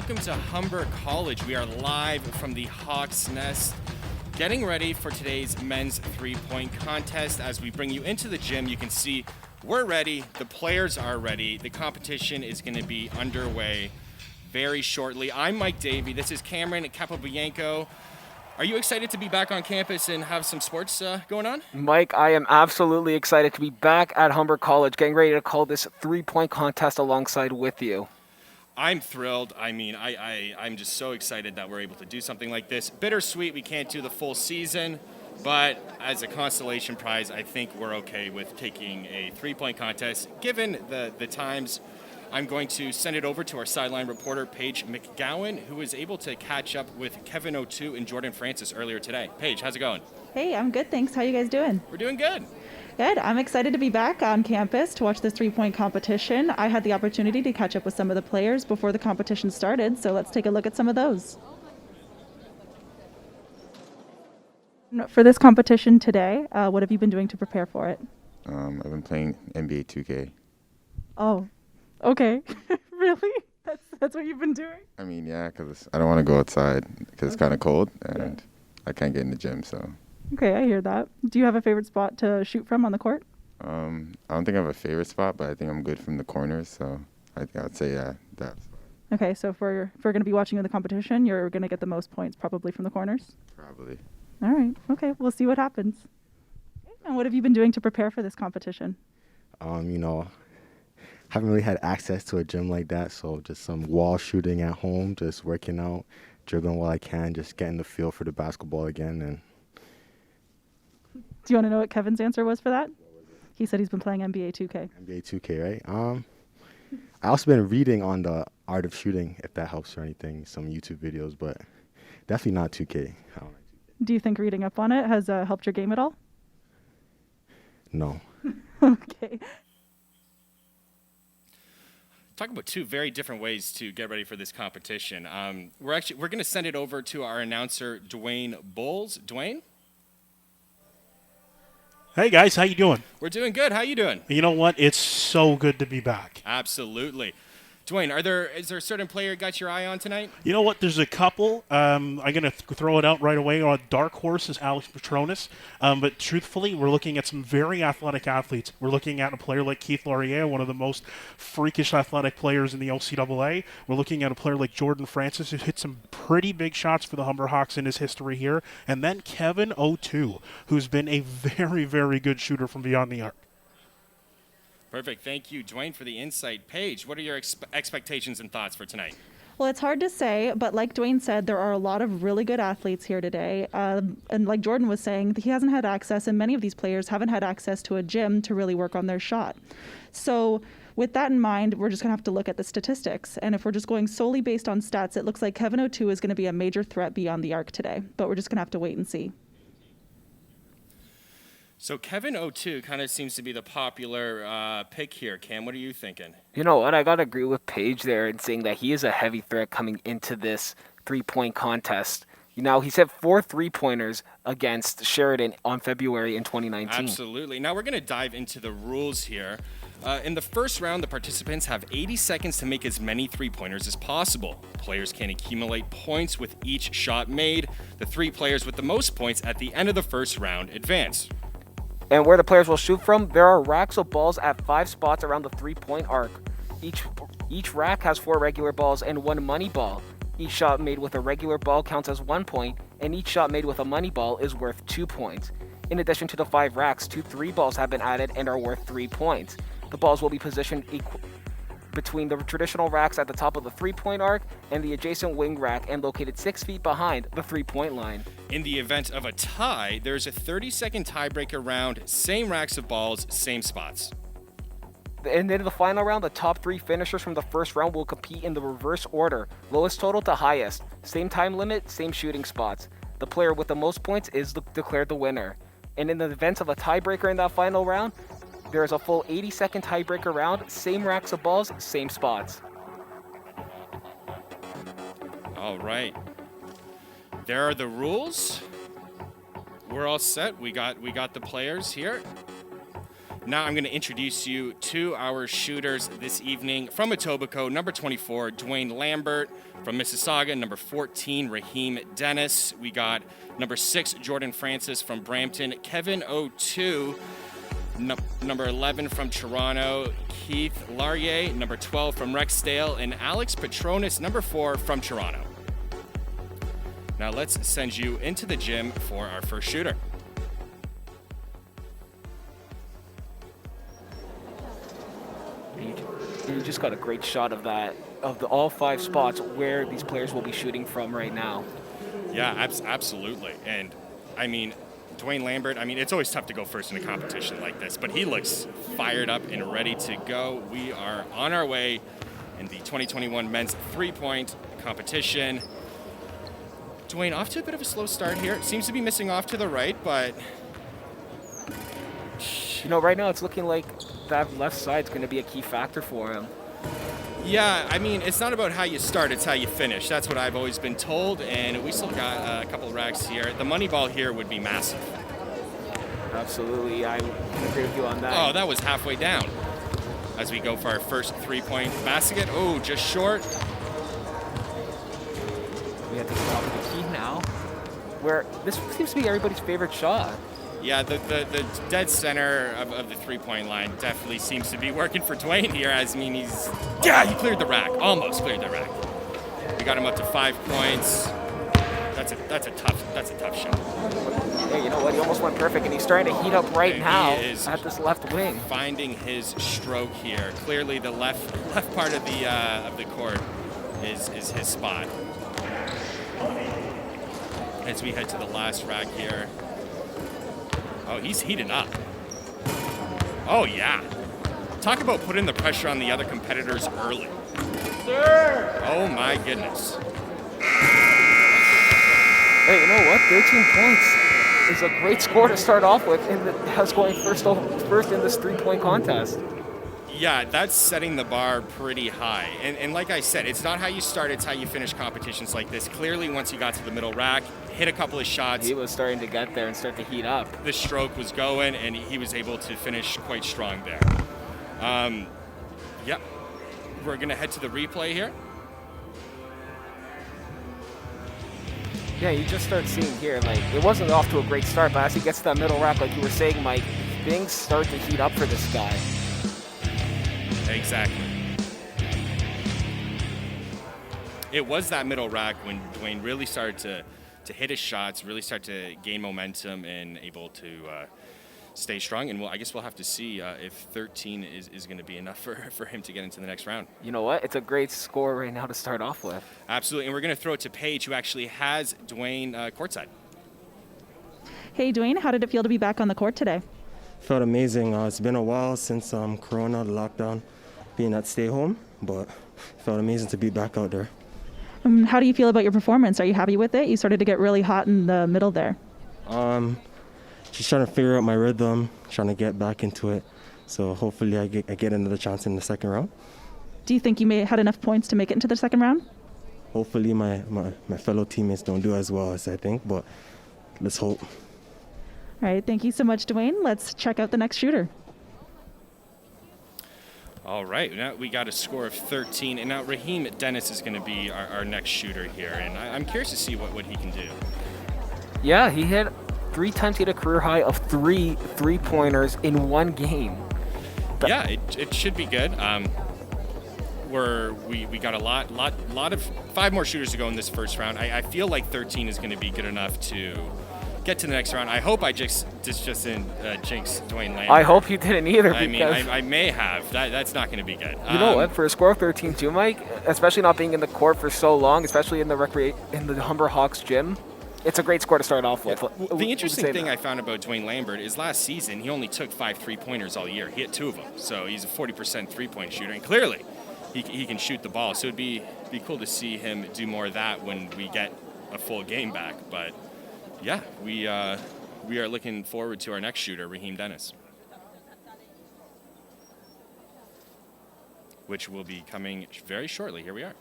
welcome to Humber College. We are live from the Hawk's Nest, getting ready for today's men's three-point contest. As we bring you into the gym, you can see we're ready, the players are ready, the competition is going to be underway very shortly. I'm Mike Davey, this is Cameron Capobianco. Are you excited to be back on campus and have some sports going on? Mike, I am absolutely excited to be back at Humber College, getting ready to call this three-point contest alongside with you. I'm thrilled. I mean, I'm just so excited that we're able to do something like this. Bittersweet, we can't do the full season, but as a consolation prize, I think we're okay with taking a three-point contest. Given the times, I'm going to send it over to our sideline reporter, Paige McGowan, who was able to catch up with Kevin O'Toole and Jordan Francis earlier today. Paige, how's it going? Hey, I'm good, thanks. How you guys doing? We're doing good. Good. I'm excited to be back on campus to watch this three-point competition. I had the opportunity to catch up with some of the players before the competition started, so let's take a look at some of those. For this competition today, what have you been doing to prepare for it? I've been playing NBA 2K. Oh, okay. Really? That's what you've been doing? I mean, yeah, because I don't want to go outside because it's kind of cold and I can't get in the gym, so. Okay, I hear that. Do you have a favorite spot to shoot from on the court? I don't think I have a favorite spot, but I think I'm good from the corners, so I think I'd say, yeah, that. Okay, so if we're going to be watching the competition, you're going to get the most points probably from the corners? Probably. All right. Okay, we'll see what happens. And what have you been doing to prepare for this competition? Haven't really had access to a gym like that, so just some wall shooting at home, just working out, dribbling while I can, just getting the feel for the basketball again. And do you want to know what Kevin's answer was for that? He said he's been playing NBA 2K. NBA 2K, right? I also been reading on the art of shooting, if that helps or anything, some YouTube videos, but definitely not 2K. I don't like 2K. Do you think reading up on it has helped your game at all? No. Okay. Talk about two very different ways to get ready for this competition. We're going to send it over to our announcer, Dwayne Bowles. Dwayne? Hey guys, how you doing? We're doing good. How you doing? You know what? It's so good to be back. Absolutely. Dwayne, is there a certain player you got your eye on tonight? You know what? There's a couple. I'm going to throw it out right away. Our dark horse is Alex Petronis. But truthfully, we're looking at some very athletic athletes. We're looking at a player like Keith Laurier, one of the most freakish athletic players in the OCAA. We're looking at a player like Jordan Francis, who hit some pretty big shots for the Humber Hawks in his history here. And then Kevin O'Toole, who's been a very, very good shooter from beyond the arc. Perfect. Thank you, Dwayne, for the insight. Paige, what are your expectations and thoughts for tonight? Well, it's hard to say, but like Dwayne said, there are a lot of really good athletes here today. And like Jordan was saying, he hasn't had access, and many of these players haven't had access to a gym to really work on their shot. So with that in mind, we're just going to have to look at the statistics. And if we're just going solely based on stats, it looks like Kevin O'Toole is going to be a major threat beyond the arc today. But we're just going to have to wait and see. So Kevin O'Toole kind of seems to be the popular pick here. Cam, what are you thinking? You know what? I got to agree with Paige there in saying that he is a heavy threat coming into this three-point contest. You know, he's hit 4 3-pointers against Sheridan on February in 2019. Absolutely. Now we're going to dive into the rules here. In the first round, the participants have 80 seconds to make as many three-pointers as possible. Players can accumulate points with each shot made. The 3 players with the most points at the end of the first round advance. And where the players will shoot from, there are racks of balls at 5 spots around the three-point arc. Each rack has 4 regular balls and 1 money ball. Each shot made with a regular ball counts as 1 point, and each shot made with a money ball is worth 2 points. In addition to the 5 racks, 2 3-balls have been added and are worth 3 points. The balls will be positioned between the traditional racks at the top of the three-point arc and the adjacent wing rack and located 6 feet behind the three-point line. In the event of a tie, there's a 30-second tiebreaker round, same racks of balls, same spots. And then in the final round, the top 3 finishers from the first round will compete in the reverse order, lowest total to highest. Same time limit, same shooting spots. The player with the most points is declared the winner. And in the event of a tiebreaker in that final round, there is a full 80-second tiebreaker round, same racks of balls, same spots. All right. There are the rules. We're all set. We got the players here. Now I'm going to introduce you to our shooters this evening. From Etobicoke, number 24, Dwayne Lambert. From Mississauga, number 14, Raheem Dennis. We got number 6, Jordan Francis from Brampton. Kevin O2, number 11 from Toronto. Keith Laurier, number 12 from Rexdale. And Alex Petronis, number 4 from Toronto. Now let's send you into the gym for our first shooter. You just got a great shot of that, of all 5 spots where these players will be shooting from right now. Yeah, absolutely. And I mean, Dwayne Lambert, I mean, it's always tough to go first in a competition like this, but he looks fired up and ready to go. We are on our way in the 2021 men's 3-point competition. Dwayne, off to a bit of a slow start here. Seems to be missing off to the right, but... You know, right now it's looking like that left side's going to be a key factor for him. Yeah, I mean, it's not about how you start, it's how you finish. That's what I've always been told, and we still got a couple of racks here. The money ball here would be massive. Absolutely, I agree with you on that. Oh, that was halfway down. As we go for our first 3-point basket. Oh, just short. We have to stop the key now, where this seems to be everybody's favorite shot. Yeah, the dead center of the 3-point line definitely seems to be working for Dwayne here. As I mean, he cleared the rack, almost cleared the rack. We got him up to 5 points. That's a tough shot. Hey, you know what? He almost went perfect, and he's starting to heat up right now at this left wing. Finding his stroke here. Clearly, the left part of the court is his spot. As we head to the last rack here. Oh, he's heating up. Oh, yeah. Talk about putting the pressure on the other competitors early. Sir! Oh, my goodness. Hey, you know what? 13 points is a great score to start off with, and has going first in this 3-point contest. Yeah, that's setting the bar pretty high. And like I said, it's not how you start, it's how you finish competitions like this. Clearly, once he got to the middle rack, hit a couple of shots. He was starting to get there and start to heat up. The stroke was going, and he was able to finish quite strong there. Yep. We're going to head to the replay here. Yeah, you just start seeing here, like, it wasn't off to a great start, but as he gets to that middle rack, like you were saying, Mike, things start to heat up for this guy. Exactly. It was that middle rack when Dwayne really started to hit his shots, really start to gain momentum and able to stay strong. And I guess we'll have to see if 13 is going to be enough for him to get into the next round. You know what? It's a great score right now to start off with. Absolutely. And we're going to throw it to Paige, who actually has Dwayne courtside. Hey, Dwayne, how did it feel to be back on the court today? Felt amazing. It's been a while since Corona, the lockdown, being at stay home, but felt amazing to be back out there. How do you feel about your performance? Are you happy with it? You started to get really hot in the middle there. Just trying to figure out my rhythm, trying to get back into it. So hopefully I get another chance in the second round. Do you think you had enough points to make it into the second round? Hopefully my fellow teammates don't do as well as I think, but let's hope. All right, thank you so much, Dwayne. Let's check out the next shooter. All right, now we got a score of 13, and now Raheem Dennis is going to be our next shooter here, and I'm curious to see what he can do. Yeah, he hit 3 times, he had a career high of 3 3-pointers in one game. Yeah, it should be good. We got a lot of 5 more shooters to go in this first round. I feel like 13 is going to be good enough to get to the next round. I hope I just didn't jinx Dwayne Lambert. I hope you didn't either. I mean, I may have. That's not going to be good. You know what? For a score of 13 too, Mike, especially not being in the court for so long, especially in the Humber Hawks gym, it's a great score to start off with. Yeah. The interesting thing I found about Dwayne Lambert is last season he only took 5 3-pointers all year. He hit 2 of them, so he's a 40% 3-point shooter, and clearly he can shoot the ball. So it'd be cool to see him do more of that when we get a full game back. But yeah, we are looking forward to our next shooter, Raheem Dennis, which will be coming very shortly. Here we are.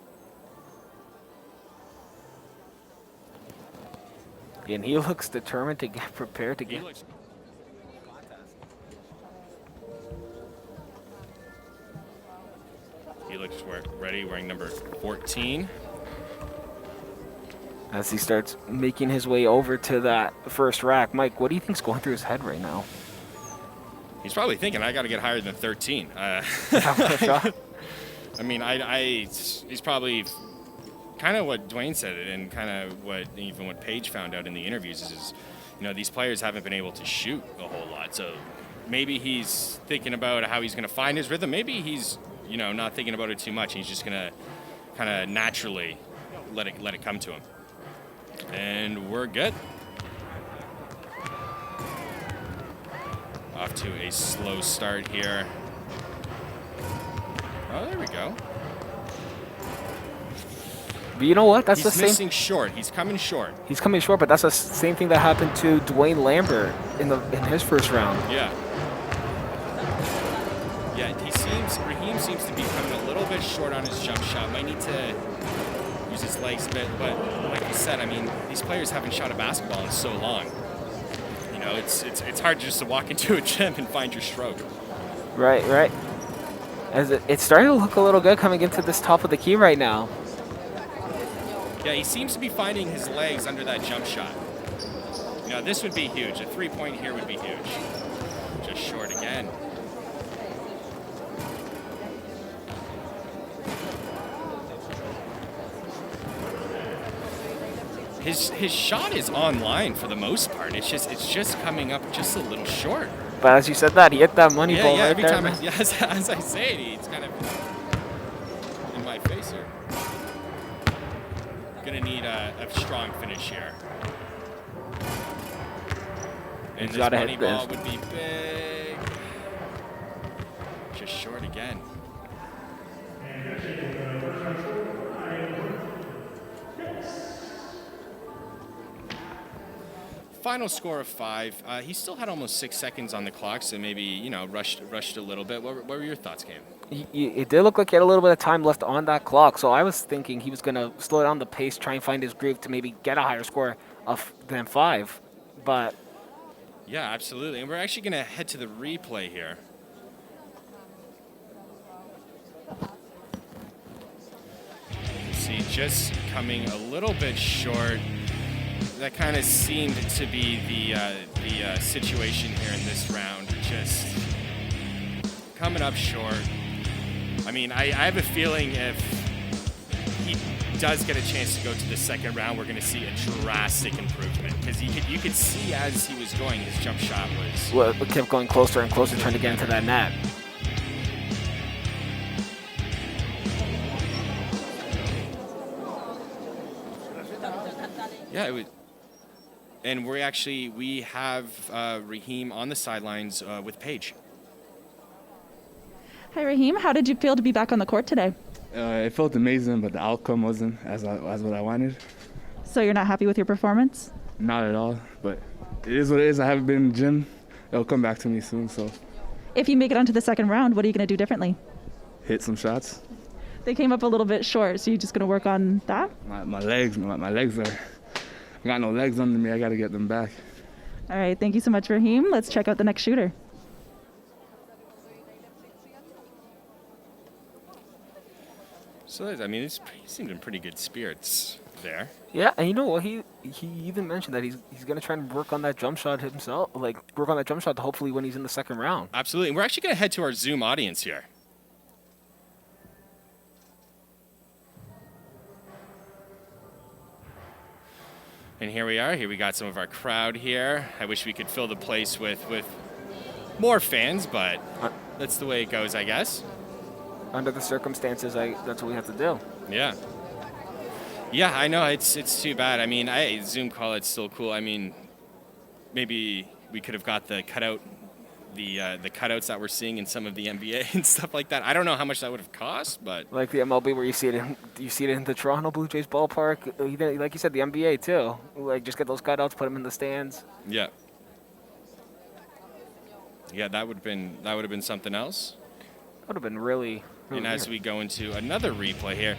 And he looks determined to get prepared to get. looks ready, wearing number 14. As he starts making his way over to that first rack. Mike, what do you think's going through his head right now? He's probably thinking, I got to get higher than 13. I mean, he's probably kind of what Dwayne said, and kind of what Paige found out in the interviews is, these players haven't been able to shoot a whole lot. So maybe he's thinking about how he's going to find his rhythm. Maybe he's, not thinking about it too much. He's just going to kind of naturally let it come to him. And we're good. Off to a slow start here. Oh, there we go. But you know what? That's He's the same. missing short. He's coming short. He's coming short, but that's the same thing that happened to Dwayne Lambert in his first round. Yeah. Yeah, Raheem seems to be coming a little bit short on his jump shot. Might need to use his legs a bit, but like you said, I mean, these players haven't shot a basketball in so long. It's hard just to walk into a gym and find your stroke. Right. As it's starting to look a little good coming into this top of the key right now. Yeah, he seems to be finding his legs under that jump shot. This would be huge. A 3-point here would be huge. Just short again. His shot is online for the most part. It's just coming up just a little short. But as you said that, he hit that money ball right every there. time as I say it, it's kind of in my face here. Gonna need a strong finish here. And this money ball would be big. Just short again. Final score of 5. He still had almost 6 seconds on the clock, so maybe, rushed a little bit. What were your thoughts, Cam? It did look like he had a little bit of time left on that clock, so I was thinking he was going to slow down the pace, try and find his groove to maybe get a higher score than 5. But yeah, absolutely. And we're actually going to head to the replay here. See, just coming a little bit short. That kind of seemed to be the situation here in this round. Just coming up short. I mean, I have a feeling if he does get a chance to go to the second round, we're going to see a drastic improvement. Because you could see as he was going, his jump shot was... Well, it kept going closer and closer, trying to get into that net. Yeah, it was... And we have Raheem on the sidelines with Paige. Hi, Raheem. How did you feel to be back on the court today? It felt amazing, but the outcome wasn't as what I wanted. So you're not happy with your performance? Not at all, but it is what it is. I haven't been in the gym. It'll come back to me soon, so. If you make it onto the second round, what are you going to do differently? Hit some shots. They came up a little bit short, so you're just going to work on that? My legs are... I got no legs under me. I got to get them back. All right. Thank you so much, Raheem. Let's check out the next shooter. So, I mean, he seemed in pretty good spirits there. Yeah, and you know what? He even mentioned that he's going to try and work on that jump shot himself, work on that jump shot to hopefully when he's in the second round. Absolutely. And we're actually going to head to our Zoom audience here. And here we are. Here we got some of our crowd here. I wish we could fill the place with more fans, but that's the way it goes, I guess. Under the circumstances, that's what we have to do. Yeah. Yeah, I know. It's too bad. I mean, Zoom call, it's still cool. I mean, maybe we could have got the cutout, the cutouts that we're seeing in some of the NBA and stuff like that. I don't know how much that would have cost, but like the MLB, where you see it in the Toronto Blue Jays ballpark. Like you said, the NBA too. Like just get those cutouts, put them in the stands. Yeah. Yeah, that would have been something else. That would have been really and as we go into another replay here,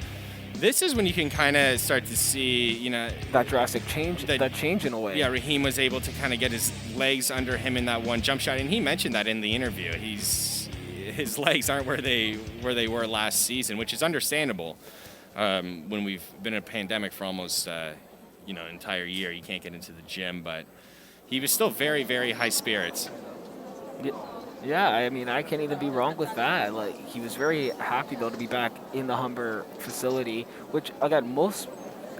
this is when you can kind of start to see, that drastic change, that change in a way. Yeah, Raheem was able to kind of get his legs under him in that one jump shot, and he mentioned that in the interview. his legs aren't where they were last season, which is understandable. When we've been in a pandemic for almost an entire year, you can't get into the gym, but he was still very, very high spirits. Yeah, I mean, I can't even be wrong with that. Like, he was very happy, though, to be back in the Humber facility, which, again, most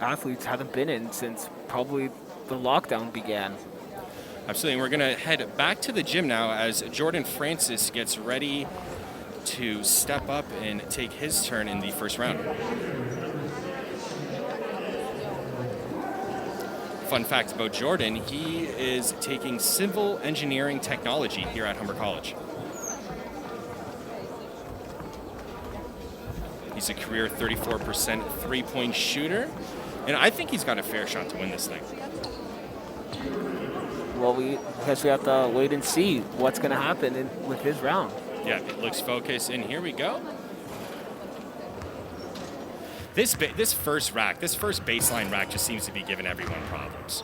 athletes haven't been in since probably the lockdown began. Absolutely, and we're going to head back to the gym now as Jordan Francis gets ready to step up and take his turn in the first round. Fun fact about Jordan, he is taking civil engineering technology here at Humber College. He's a career 34% three-point shooter, and I think he's got a fair shot to win this thing. Well, I guess we have to wait and see what's going to happen with his round. Yeah, it looks focused, and here we go. This first baseline rack just seems to be giving everyone problems.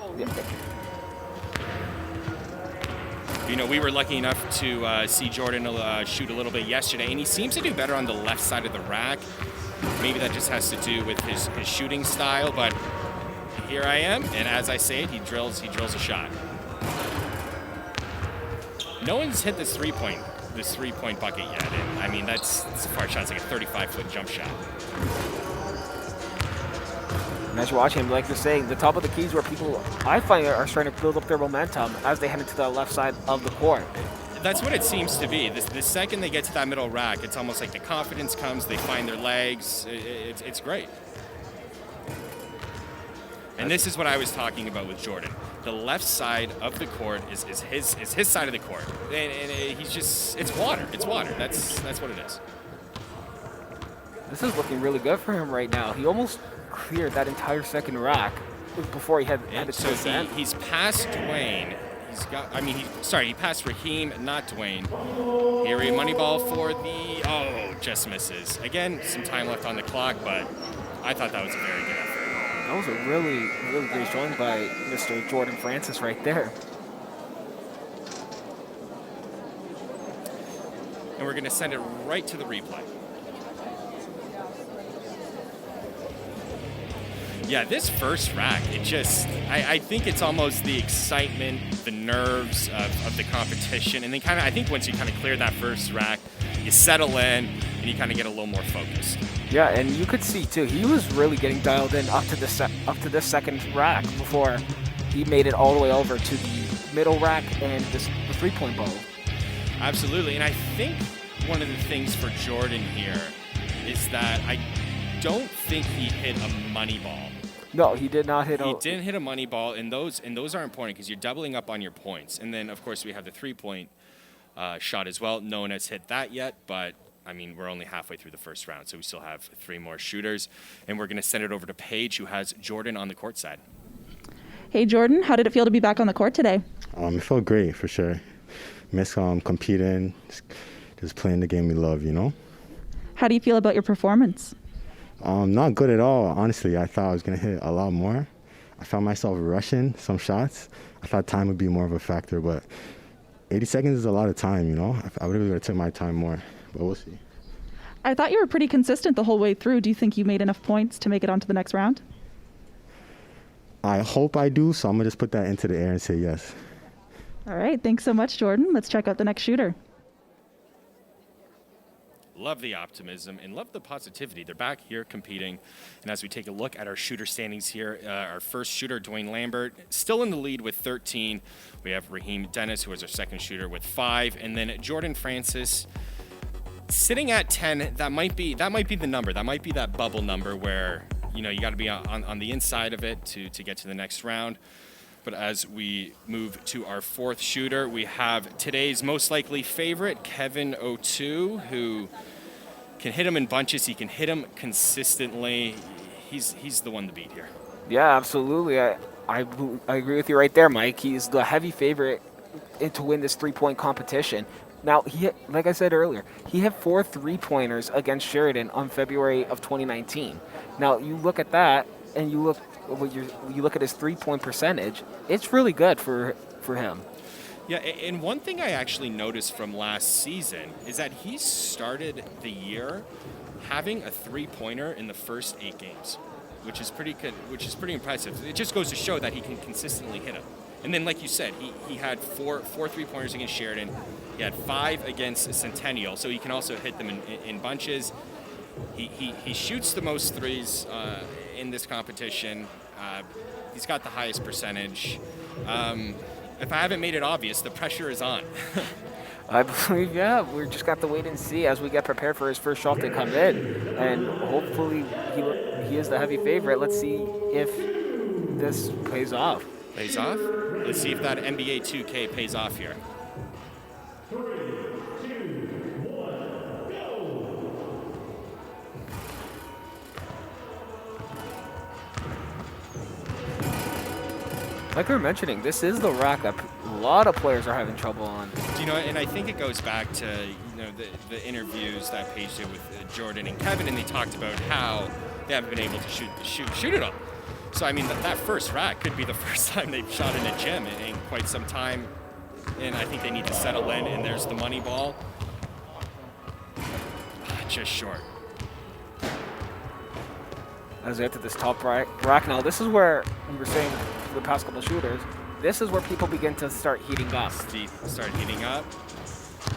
Yeah. We were lucky enough to see Jordan shoot a little bit yesterday, and he seems to do better on the left side of the rack. Maybe that just has to do with his shooting style, but here I am, and as I say it, he drills a shot. No one's hit this three-point bucket yet, and I mean, that's a far shot. It's like a 35-foot jump shot. And as you're watching him, like you're saying, the top of the key is where people, I find, are starting to build up their momentum as they head into the left side of the court. That's what it seems to be. The second they get to that middle rack, it's almost like the confidence comes, they find their legs. It's great. And this is what I was talking about with Jordan. The left side of the court is his side of the court. And he's just, it's water. It's water. That's what it is. This is looking really good for him right now. He almost cleared that entire second rack before he had to twist in. He's passed Dwayne. He passed Raheem, not Dwayne. Here, a money ball for just misses. Again, some time left on the clock, but I thought that was a very good effort. That was a really, really great showing by Mr. Jordan Francis right there. And we're going to send it right to the replay. Yeah, this first rack, I think it's almost the excitement, the nerves of the competition. And then I think once you kind of clear that first rack, you settle in and you kind of get a little more focused. Yeah, and you could see too, he was really getting dialed in up to this second rack before he made it all the way over to the middle rack and the three-point ball. Absolutely, and I think one of the things for Jordan here is that I don't think he hit a money ball. No, he did not hit. He didn't hit a money ball, and those are important because you're doubling up on your points. And then, of course, we have the three-point shot as well. No one has hit that yet, but I mean, we're only halfway through the first round, so we still have 3 more shooters. And we're going to send it over to Paige, who has Jordan on the court side. Hey, Jordan, how did it feel to be back on the court today? It felt great, for sure. Miss competing, just playing the game we love, How do you feel about your performance? Not good at all, honestly. I thought I was going to hit a lot more. I found myself rushing some shots. I thought time would be more of a factor, but 80 seconds is a lot of time, I would have took my time more, but we'll see. I thought you were pretty consistent the whole way through. Do you think you made enough points to make it on to the next round? I hope I do, so I'm going to just put that into the air and say yes. All right, thanks so much, Jordan. Let's check out the next shooter. Love the optimism and love the positivity. They're back here competing. And as we take a look at our shooter standings here, our first shooter, Dwayne Lambert, still in the lead with 13. We have Raheem Dennis, who is our second shooter, with 5. And then Jordan Francis sitting at 10. That might be the number. That might be that bubble number where, you got to be on the inside of it to get to the next round. But as we move to our fourth shooter, we have today's most likely favorite, Kevin O'Toole, who can hit him in bunches. He can hit him consistently. He's the one to beat here. Yeah, absolutely. I agree with you right there, Mike. He's the heavy favorite to win this three-point competition. Now, like I said earlier, he had 4 three-pointers against Sheridan on February of 2019. Now, you look at that, and you look at his three-point percentage. It's really good for him. Yeah, and one thing I actually noticed from last season is that he started the year having a three-pointer in the first 8 games, which is pretty good, which is pretty impressive. It just goes to show that he can consistently hit them. And then, like you said, he had four three-pointers against Sheridan. He had 5 against Centennial, so he can also hit them in bunches. He shoots the most threes in this competition. He's got the highest percentage. If I haven't made it obvious, the pressure is on. I believe, yeah, we just got to wait and see as we get prepared for his first shot to come in. And hopefully he is the heavy favorite. Let's see if this pays off. Pays off? Let's see if that NBA 2K pays off here. Like we were mentioning, this is the rack that a lot of players are having trouble on. You know, and I think it goes back to the interviews that Paige did with Jordan and Kevin, and they talked about how they haven't been able to shoot it all. So I mean, that first rack could be the first time they've shot in a gym in quite some time, and I think they need to settle in. And there's the money ball, just short. As we enter this top rack now, this is where we were saying for the past couple shooters, this is where people begin to start heating up. Start heating up.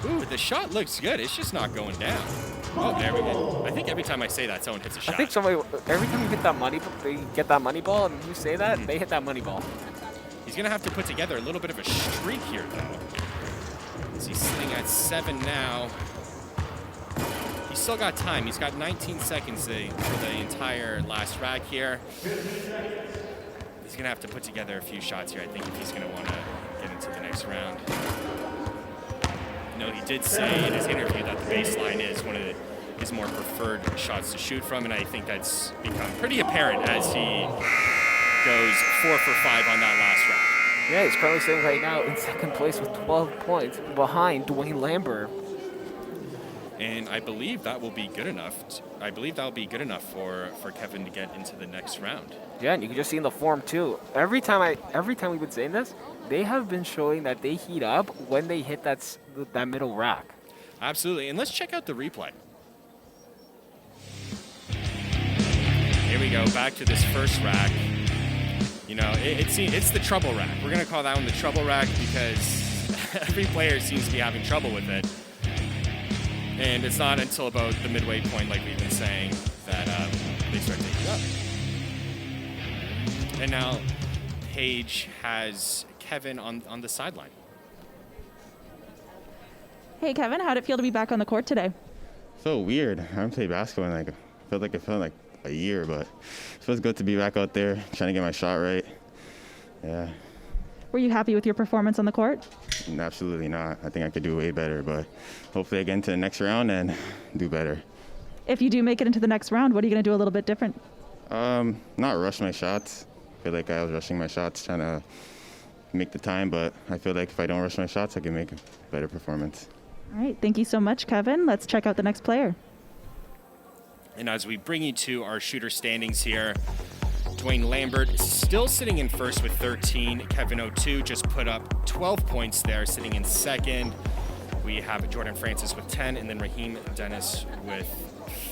Ooh, the shot looks good. It's just not going down. Oh, there we go. I think every time I say that, someone hits a shot. I think every time you get that money ball, and you say that, they hit that money ball. He's going to have to put together a little bit of a streak here, though. As he's sitting at 7 now. He's still got time. He's got 19 seconds for the entire last rack here. He's going to have to put together a few shots here, I think, if he's going to want to get into the next round. You know, he did say in his interview that the baseline is one of his more preferred shots to shoot from, and I think that's become pretty apparent as he goes 4 for 5 on that last round. Yeah, he's currently sitting right now in second place with 12 points behind Dwayne Lambert. And I believe that will be good enough. I believe that will be good enough for Kevin to get into the next round. Yeah, and you can just see in the form too. Every time we've been saying this, they have been showing that they heat up when they hit that middle rack. Absolutely, and let's check out the replay. Here we go, back to this first rack. You know, it's the trouble rack. We're gonna call that one the trouble rack because every player seems to be having trouble with it. And it's not until about the midway point, like we've been saying, that they start to heat up. And now Paige has Kevin on the sideline. Hey, Kevin, how'd it feel to be back on the court today? So weird. I haven't played basketball in it felt like a year, but it feels good to be back out there trying to get my shot right. Yeah. Were you happy with your performance on the court? Absolutely not. I think I could do way better, but hopefully I get into the next round and do better. If you do make it into the next round, what are you going to do a little bit different? Not rush my shots. I feel like I was rushing my shots trying to make the time, but I feel like if I don't rush my shots, I can make a better performance. All right. Thank you so much, Kevin. Let's check out the next player. And as we bring you to our shooter standings here, Dwayne Lambert still sitting in first with 13. Kevin O2 just put up 12 points there, sitting in second. We have Jordan Francis with 10, and then Raheem Dennis with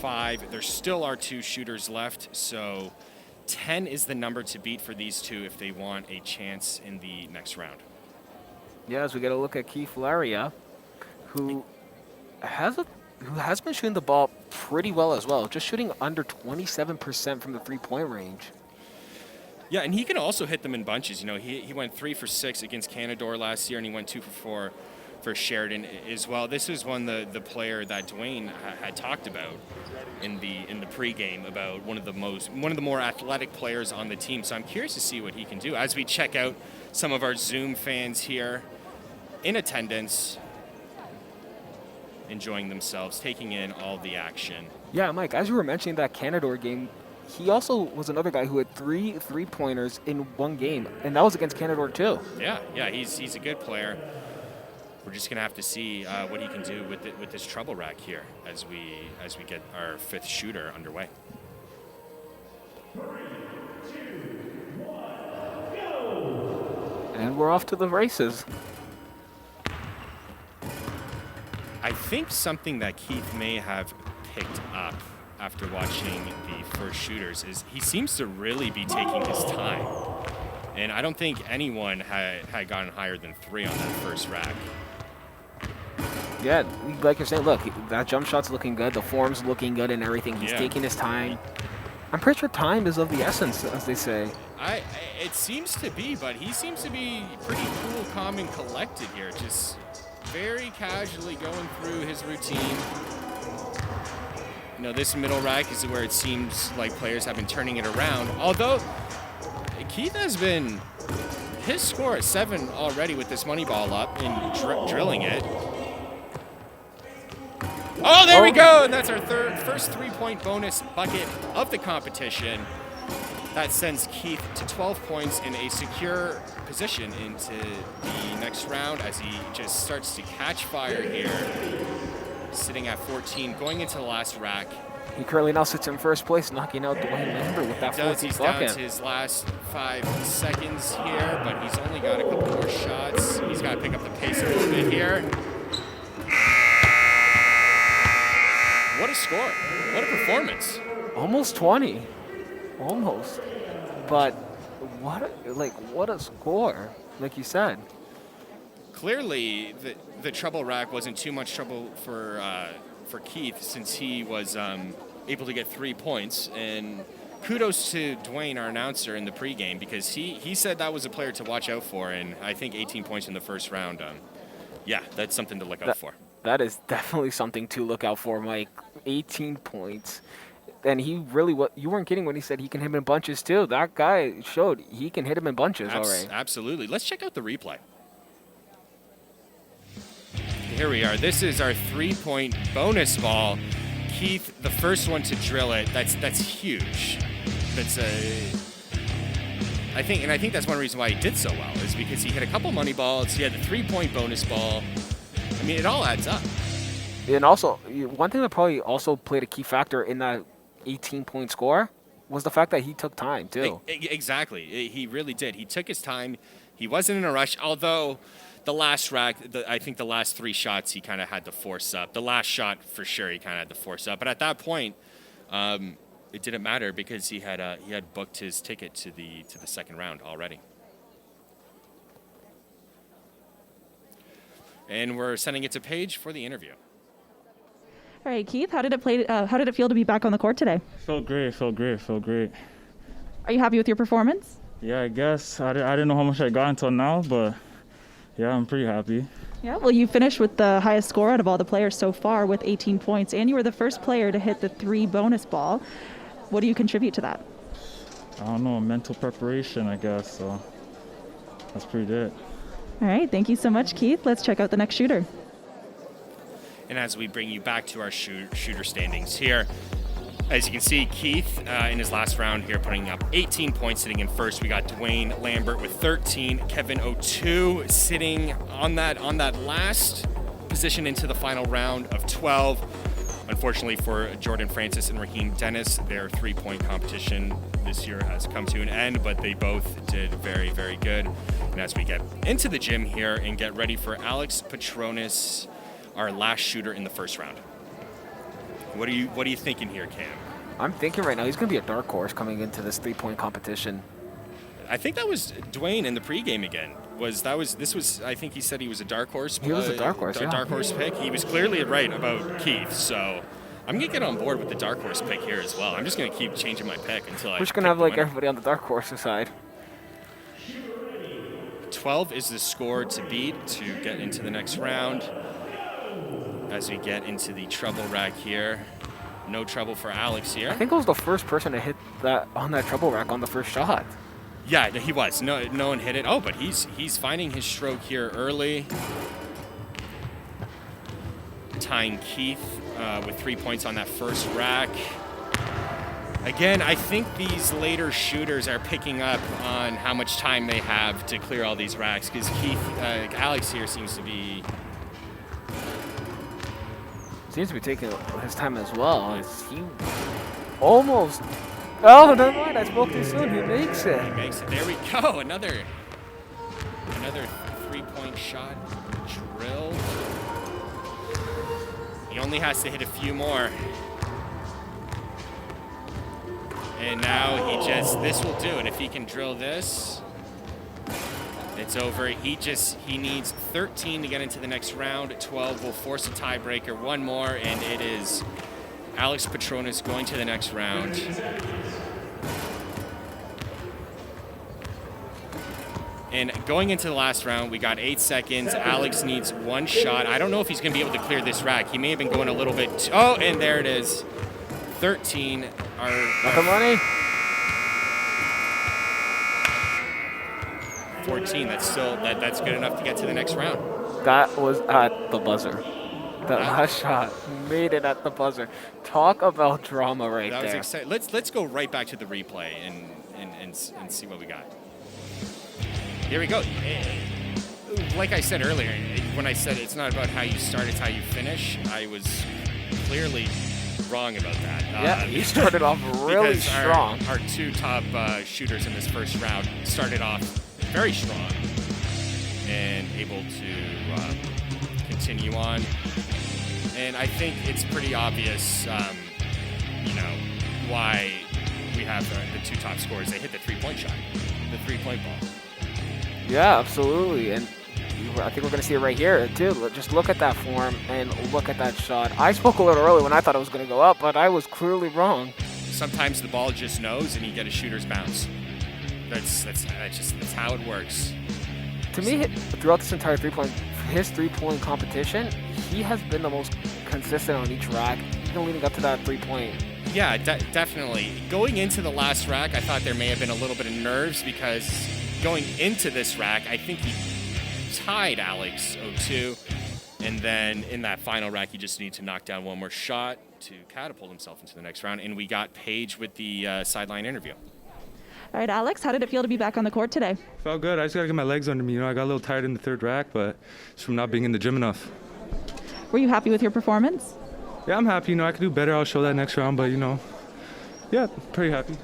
5. There still are 2 shooters left, so 10 is the number to beat for these two if they want a chance in the next round. Yeah, as we get a look at Keith Laria, who has been shooting the ball pretty well as well, just shooting under 27% from the three-point range. Yeah, and he can also hit them in bunches. You know, he went 3 for 6 against Canadore last year, and he went 2 for 4 for Sheridan as well. This is the player that Dwayne had talked about in the pregame about one of the more athletic players on the team. So I'm curious to see what he can do as we check out some of our Zoom fans here in attendance, enjoying themselves, taking in all the action. Yeah, Mike, as you were mentioning that Canadore game, he also was another guy who had 3 3-pointers in one game, and that was against Canadore too. Yeah, he's a good player. We're just gonna have to see what he can do with this trouble rack here as we get our 5th shooter underway. 3, 2, 1, go! And we're off to the races. think something that Keith may have picked up after watching the first shooters is he seems to really be taking his time. And I don't think anyone had gotten higher than 3 on that first rack. Yeah, like you're saying, look, that jump shot's looking good, the form's looking good and everything. He's taking his time. I'm pretty sure time is of the essence, as they say. It seems to be, but he seems to be pretty cool, calm, and collected here. Just very casually going through his routine. You know, this middle rack is where it seems like players have been turning it around. Although, Keith has been, his score is 7 already with this money ball up and drilling it. Oh, there we go! And that's our first 3-point bonus bucket of the competition. That sends Keith to 12 points in a secure position into the next round as he just starts to catch fire here. Sitting at 14, going into the last rack. He currently now sits in first place, knocking out Dwayne Lambert with that 14th He's bucket. down to his last 5 seconds here, but he's only got a couple more shots. He's got to pick up the pace a little bit here. What a score. What a performance. Almost 20. Almost. But what a score, like you said. Clearly, the treble rack wasn't too much trouble for Keith since he was able to get 3 points. And kudos to Dwayne, our announcer, in the pregame because he said that was a player to watch out for. And I think 18 points in the first round. Yeah, that's something to look out for. That is definitely something to look out for, Mike. 18 points. And he really, you weren't kidding when he said he can hit him in bunches too. That guy showed he can hit him in bunches already. Absolutely. Let's check out the replay. Here we are. This is our 3-point bonus ball. Keith, the first one to drill it. That's huge. I think that's one reason why he did so well is because he hit a couple money balls. He had the 3-point bonus ball. I mean, it all adds up. And also, one thing that probably also played a key factor in that 18-point score was the fact that he took time, too. Exactly. He really did. He took his time. He wasn't in a rush, although the last rack, I think the last 3 shots he kind of had to force up. The last shot, for sure, he kind of had to force up. But at that point, it didn't matter because he had booked his ticket to the second round already. And we're sending it to Paige for the interview. All right, Keith, how did it feel to be back on the court today? Felt great. Are you happy with your performance? Yeah, I guess. I didn't know how much I got until now, but yeah, I'm pretty happy. Yeah, well, you finished with the highest score out of all the players so far with 18 points, and you were the first player to hit the 3 bonus ball. What do you contribute to that? I don't know, mental preparation, I guess, so that's pretty it. All right, thank you so much, Keith. Let's check out the next shooter. And as we bring you back to our shooter standings here, as you can see, Keith in his last round here putting up 18 points, sitting in first. We got Dwayne Lambert with 13, Kevin O'Toole sitting on that last position into the final round of 12. Unfortunately for Jordan Francis and Raheem Dennis, their 3-point competition this year has come to an end, but they both did very, very good. And as we get into the gym here and get ready for Alex Petronis, our last shooter in the first round. What are you thinking here, Cam? I'm thinking right now he's going to be a dark horse coming into this 3-point competition. I think that was Dwayne in the pregame again. I think he said he was a dark horse. He was a dark horse, yeah. Dark horse pick. He was clearly right about Keith, so I'm going to get on board with the dark horse pick here as well. I'm just going to keep changing my pick until We're just going to have everybody on the dark horse side. 12 is the score to beat to get into the next round. As we get into the treble rack here. No trouble for Alex here. I think I was the first person to hit that on that treble rack on the first shot. Yeah, he was. No one hit it. Oh, but he's finding his stroke here early. Tying Keith with 3 points on that first rack. Again, I think these later shooters are picking up on how much time they have to clear all these racks because Alex here seems to be taking his time as well. He almost... Oh, never mind. I spoke too soon. He makes it. He makes it. There we go. Another 3-point shot drilled. He only has to hit a few more. And now this will do it. If he can drill this, it's over. He needs 13 to get into the next round. 12 will force a tiebreaker. One more, and it is Alex Petronas going to the next round. And going into the last round, we got 8 seconds. Alex needs one shot. I don't know if he's going to be able to clear this rack. He may have been going a little bit. Oh, and there it is. 13. Got the money. 14. That's good enough to get to the next round. That was at the buzzer. The last shot made it at the buzzer. Talk about drama right there. That was exciting. Let's go right back to the replay and see what we got. Here we go. Like I said earlier, when I said it's not about how you start, it's how you finish, I was clearly wrong about that. Yeah, he started off really strong. Our two top shooters in this first round started off very strong and able to continue on. And I think it's pretty obvious, why we have the two top scorers. They hit the three-point shot, the three-point ball. Yeah, absolutely. And I think we're going to see it right here, too. Just look at that form and look at that shot. I spoke a little early when I thought it was going to go up, but I was clearly wrong. Sometimes the ball just knows and you get a shooter's bounce. That's how it works. To me, throughout this entire his three-point competition, he has been the most consistent on each rack, even leading up to that three-point. Yeah, definitely. Going into the last rack, I thought there may have been a little bit of nerves because going into this rack, I think he tied Alex 0-2. And then in that final rack, he just needs to knock down one more shot to catapult himself into the next round. And we got Paige with the sideline interview. All right, Alex, how did it feel to be back on the court today? Felt good. I just got to get my legs under me. I got a little tired in the third rack, but it's from not being in the gym enough. Were you happy with your performance? Yeah, I'm happy. I could do better. I'll show that next round, but, yeah, pretty happy.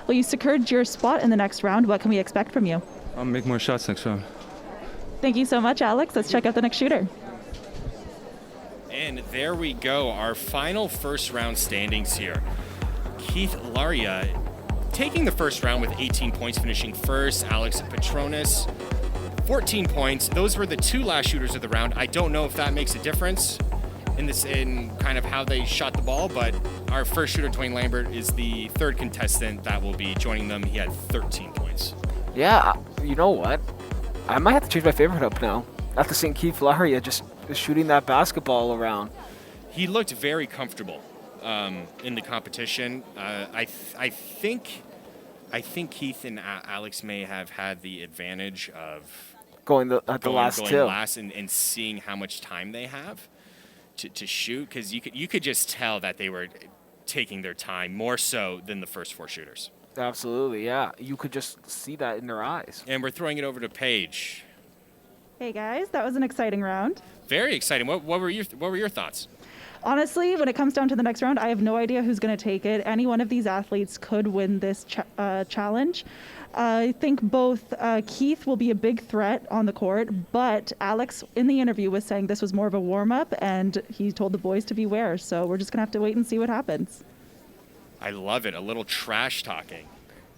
Well, you secured your spot in the next round. What can we expect from you? I'll make more shots next round. Thank you so much, Alex. Let's check out the next shooter. And there we go, our final first round standings here. Keith Laria taking the first round with 18 points, finishing first. Alex Petronas, 14 points. Those were the two last shooters of the round. I don't know if that makes a difference in kind of how they shot the ball, but our first shooter, Dwayne Lambert, is the third contestant that will be joining them. He had 13 points. Yeah, you know what? I might have to change my favorite up now. After seeing Keith Laria just shooting that basketball around. He looked very comfortable in the competition. I think Keith and Alex may have had the advantage of going last and seeing how much time they have to shoot, because you could just tell that they were taking their time more so than the first four shooters. Absolutely, yeah. You could just see that in their eyes. And we're throwing it over to Paige. Hey guys, that was an exciting round. Very exciting. What were your thoughts? Honestly, when it comes down to the next round, I have no idea who's going to take it. Any one of these athletes could win this challenge. I think both Keith will be a big threat on the court, but Alex in the interview was saying this was more of a warm-up, and he told the boys to beware. So we're just going to have to wait and see what happens. I love it. A little trash talking.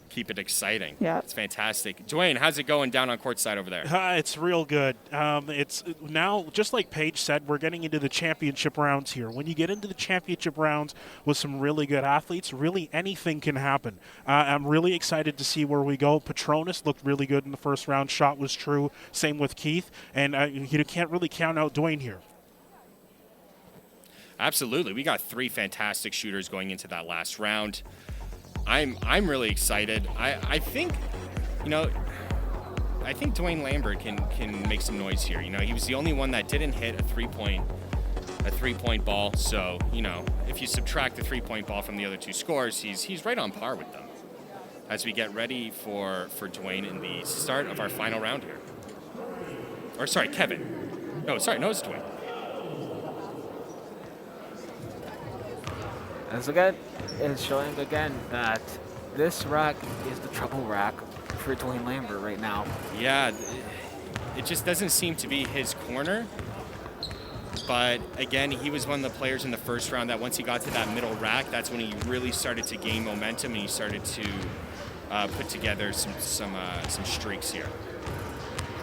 Keep it exciting. Yeah. It's fantastic. Dwayne, how's it going down on court side over there? It's real good. It's now, just like Paige said, we're getting into the championship rounds here. When you get into the championship rounds with some really good athletes, really anything can happen. I'm really excited to see where we go. Petronas looked really good in the first round. Shot was true. Same with Keith. And you can't really count out Dwayne here. Absolutely. We got three fantastic shooters going into that last round. I'm really excited. I think Dwayne Lambert can make some noise here. He was the only one that didn't hit a three-point ball. So, if you subtract the three-point ball from the other two scores, he's right on par with them. As we get ready for Dwayne in the start of our final round here. Or sorry, Kevin. No, it's Dwayne. As again, it's showing again that this rack is the trouble rack for Dwayne Lambert right now. Yeah, it just doesn't seem to be his corner. But again, he was one of the players in the first round that once he got to that middle rack, that's when he really started to gain momentum and he started to put together some streaks here.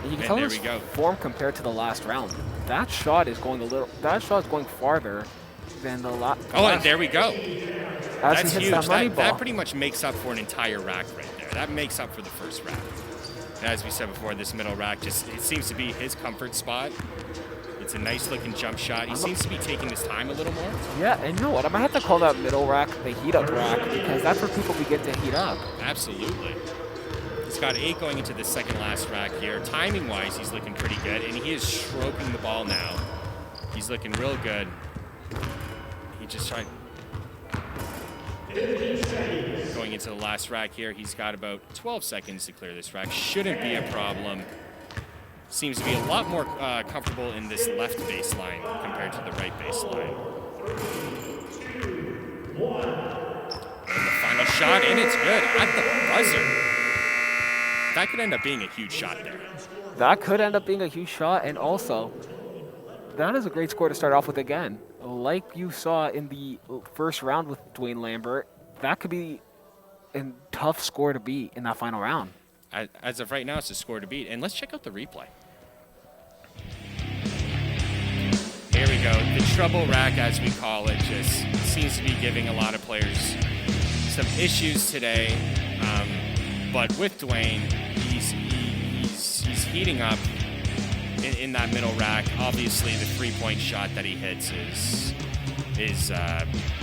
And you can And tell there his we go. form compared to the last round. That shot is going farther than the last. Oh, and there we go. As That's he hits huge. that money ball. That pretty much makes up for an entire rack right there. That makes up for the first rack. And as we said before, this middle rack it seems to be his comfort spot. It's a nice looking jump shot. He seems to be taking his time a little more. Yeah, and you know what? I might have to call that middle rack the heat up rack because that's where people begin to heat up. Absolutely. He's got 8 going into the second last rack here. Timing wise, he's looking pretty good, and he is stroking the ball now. He's looking real good. He just tried. Going into the last rack here, he's got about 12 seconds to clear this rack. Shouldn't be a problem. Seems to be a lot more comfortable in this left baseline compared to the right baseline. And the final shot, and it's good at the buzzer. That could end up being a huge shot there. That could end up being a huge shot, and also, that is a great score to start off with again. Like you saw in the first round with Dwayne Lambert, that could be a tough score to beat in that final round. As of right now, it's a score to beat. And let's check out the replay. Here we go. The trouble rack, as we call it, just seems to be giving a lot of players some issues today. But with Dwayne, he's heating up in that middle rack. Obviously, the three-point shot that he hits is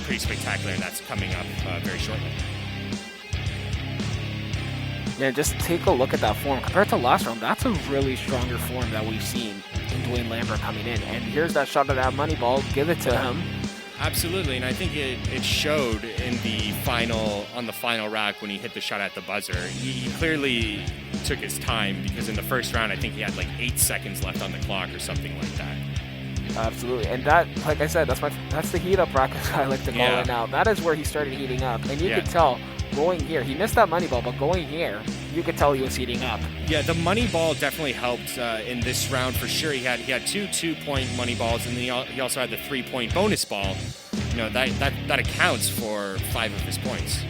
pretty spectacular, and that's coming up very shortly. Yeah, just take a look at that form. Compared to last round, that's a really stronger form that we've seen in Dwayne Lambert coming in. And here's that shot of that money ball. Give it to him. Absolutely, and I think it showed in on the final rack when he hit the shot at the buzzer. He clearly took his time because in the first round, I think he had like 8 seconds left on the clock or something like that. Absolutely, and that, like I said, that's the heat up rack as I like to call it now. That is where he started heating up, and you could tell going here. He missed that money ball, but going here, you could tell he was heating up. Yeah, the money ball definitely helped in this round for sure. He had 2 2-point money balls, and then he also had the 3-point bonus ball. You know, that accounts for 5 of his points,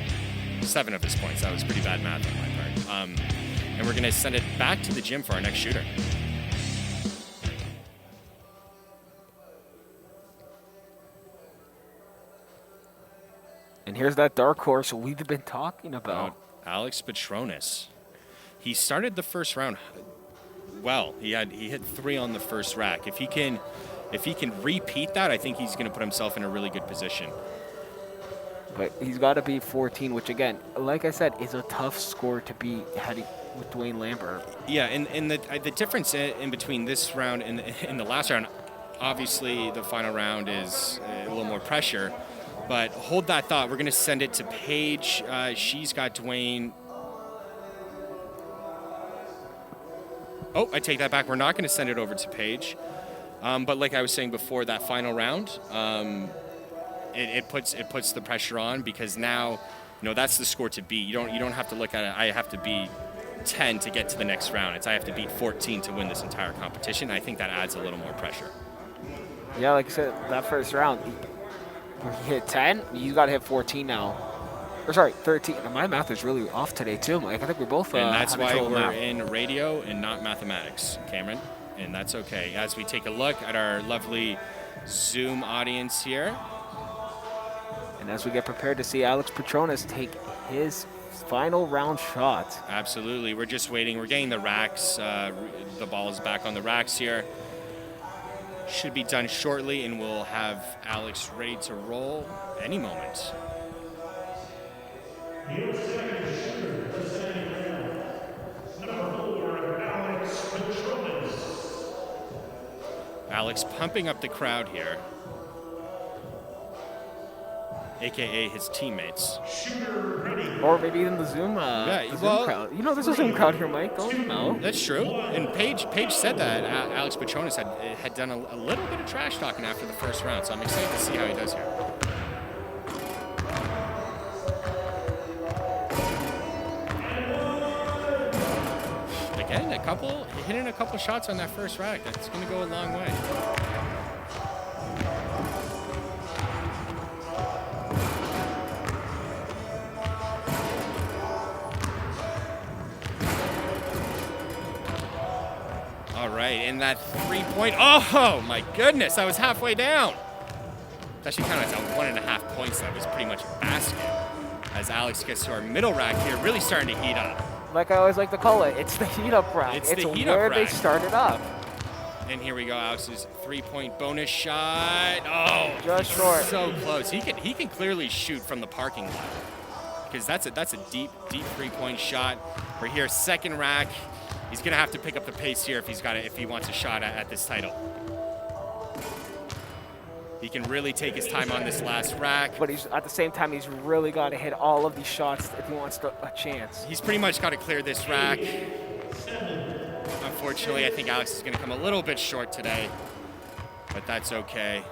7 of his points. That was pretty bad math on my part. And we're gonna send it back to the gym for our next shooter. And here's that dark horse we've been talking about. Alex Petronis. He started the first round well. He hit 3 on the first rack. If he can repeat that, I think he's going to put himself in a really good position. But he's got to be 14, which again, like I said, is a tough score to beat heading with Dwayne Lambert. Yeah, and the difference in between this round and in the last round, obviously the final round is a little more pressure. But hold that thought. We're going to send it to Paige. She's got Dwayne. Oh, I take that back. We're not going to send it over to Paige. But like I was saying before, that final round, it puts the pressure on because now, that's the score to beat. You don't have to look at it. I have to beat 10 to get to the next round. I have to beat 14 to win this entire competition. I think that adds a little more pressure. Yeah, like I said, that first round. He hit 10, you got to hit 14 now. Or sorry, 13. My math is really off today too, Mike. I think we're both and that's why we're in radio and not mathematics, Cameron. And that's okay. As we take a look at our lovely Zoom audience here. And as we get prepared to see Alex Petronis take his final round shot. Absolutely. We're just waiting. We're getting the racks. The ball is back on the racks here. Should be done shortly, and we'll have Alex ready to roll any moment. Alex pumping up the crowd here, aka his teammates. Or maybe even the Zoom, Zoom crowd. There's a Zoom crowd here, Mike. Don't know. That's true. And Paige said that Alex Petronis had done a little bit of trash talking after the first round, so I'm excited to see how he does here. Again, hitting a couple shots on that first rack. That's going to go a long way. All right, and that 3-point. Oh my goodness, that was halfway down. It's actually kind of at 1.5 points. That was pretty much a basket. As Alex gets to our middle rack here, really starting to heat up. Like I always like to call it, it's the heat up rack. It's the heat up where rack. they started up. And here we go, Alex's 3-point bonus shot. Oh, just short. So close. He can clearly shoot from the parking lot because that's a deep 3-point shot. We're here, second rack. He's gonna have to pick up the pace here if he wants a shot at this title. He can really take his time on this last rack. But at the same time, he's really got to hit all of these shots if he wants a chance. He's pretty much got to clear this rack. Unfortunately, I think Alex is going to come a little bit short today, but that's okay.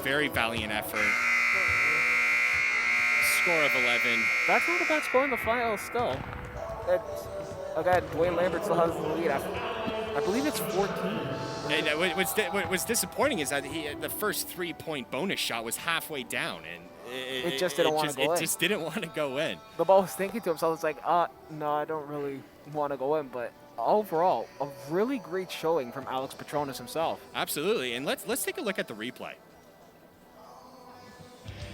Very valiant effort. Score of 11. That's not a bad score in the final still. Again, Dwayne Lambert still has the lead. I believe it's 14. And what's disappointing is that the first 3-point bonus shot was halfway down, and it just didn't want to go in. It just didn't want to go in. The ball was thinking to himself, it's like, no, I don't really want to go in. But overall, a really great showing from Alex Petronas himself. Absolutely, and let's take a look at the replay.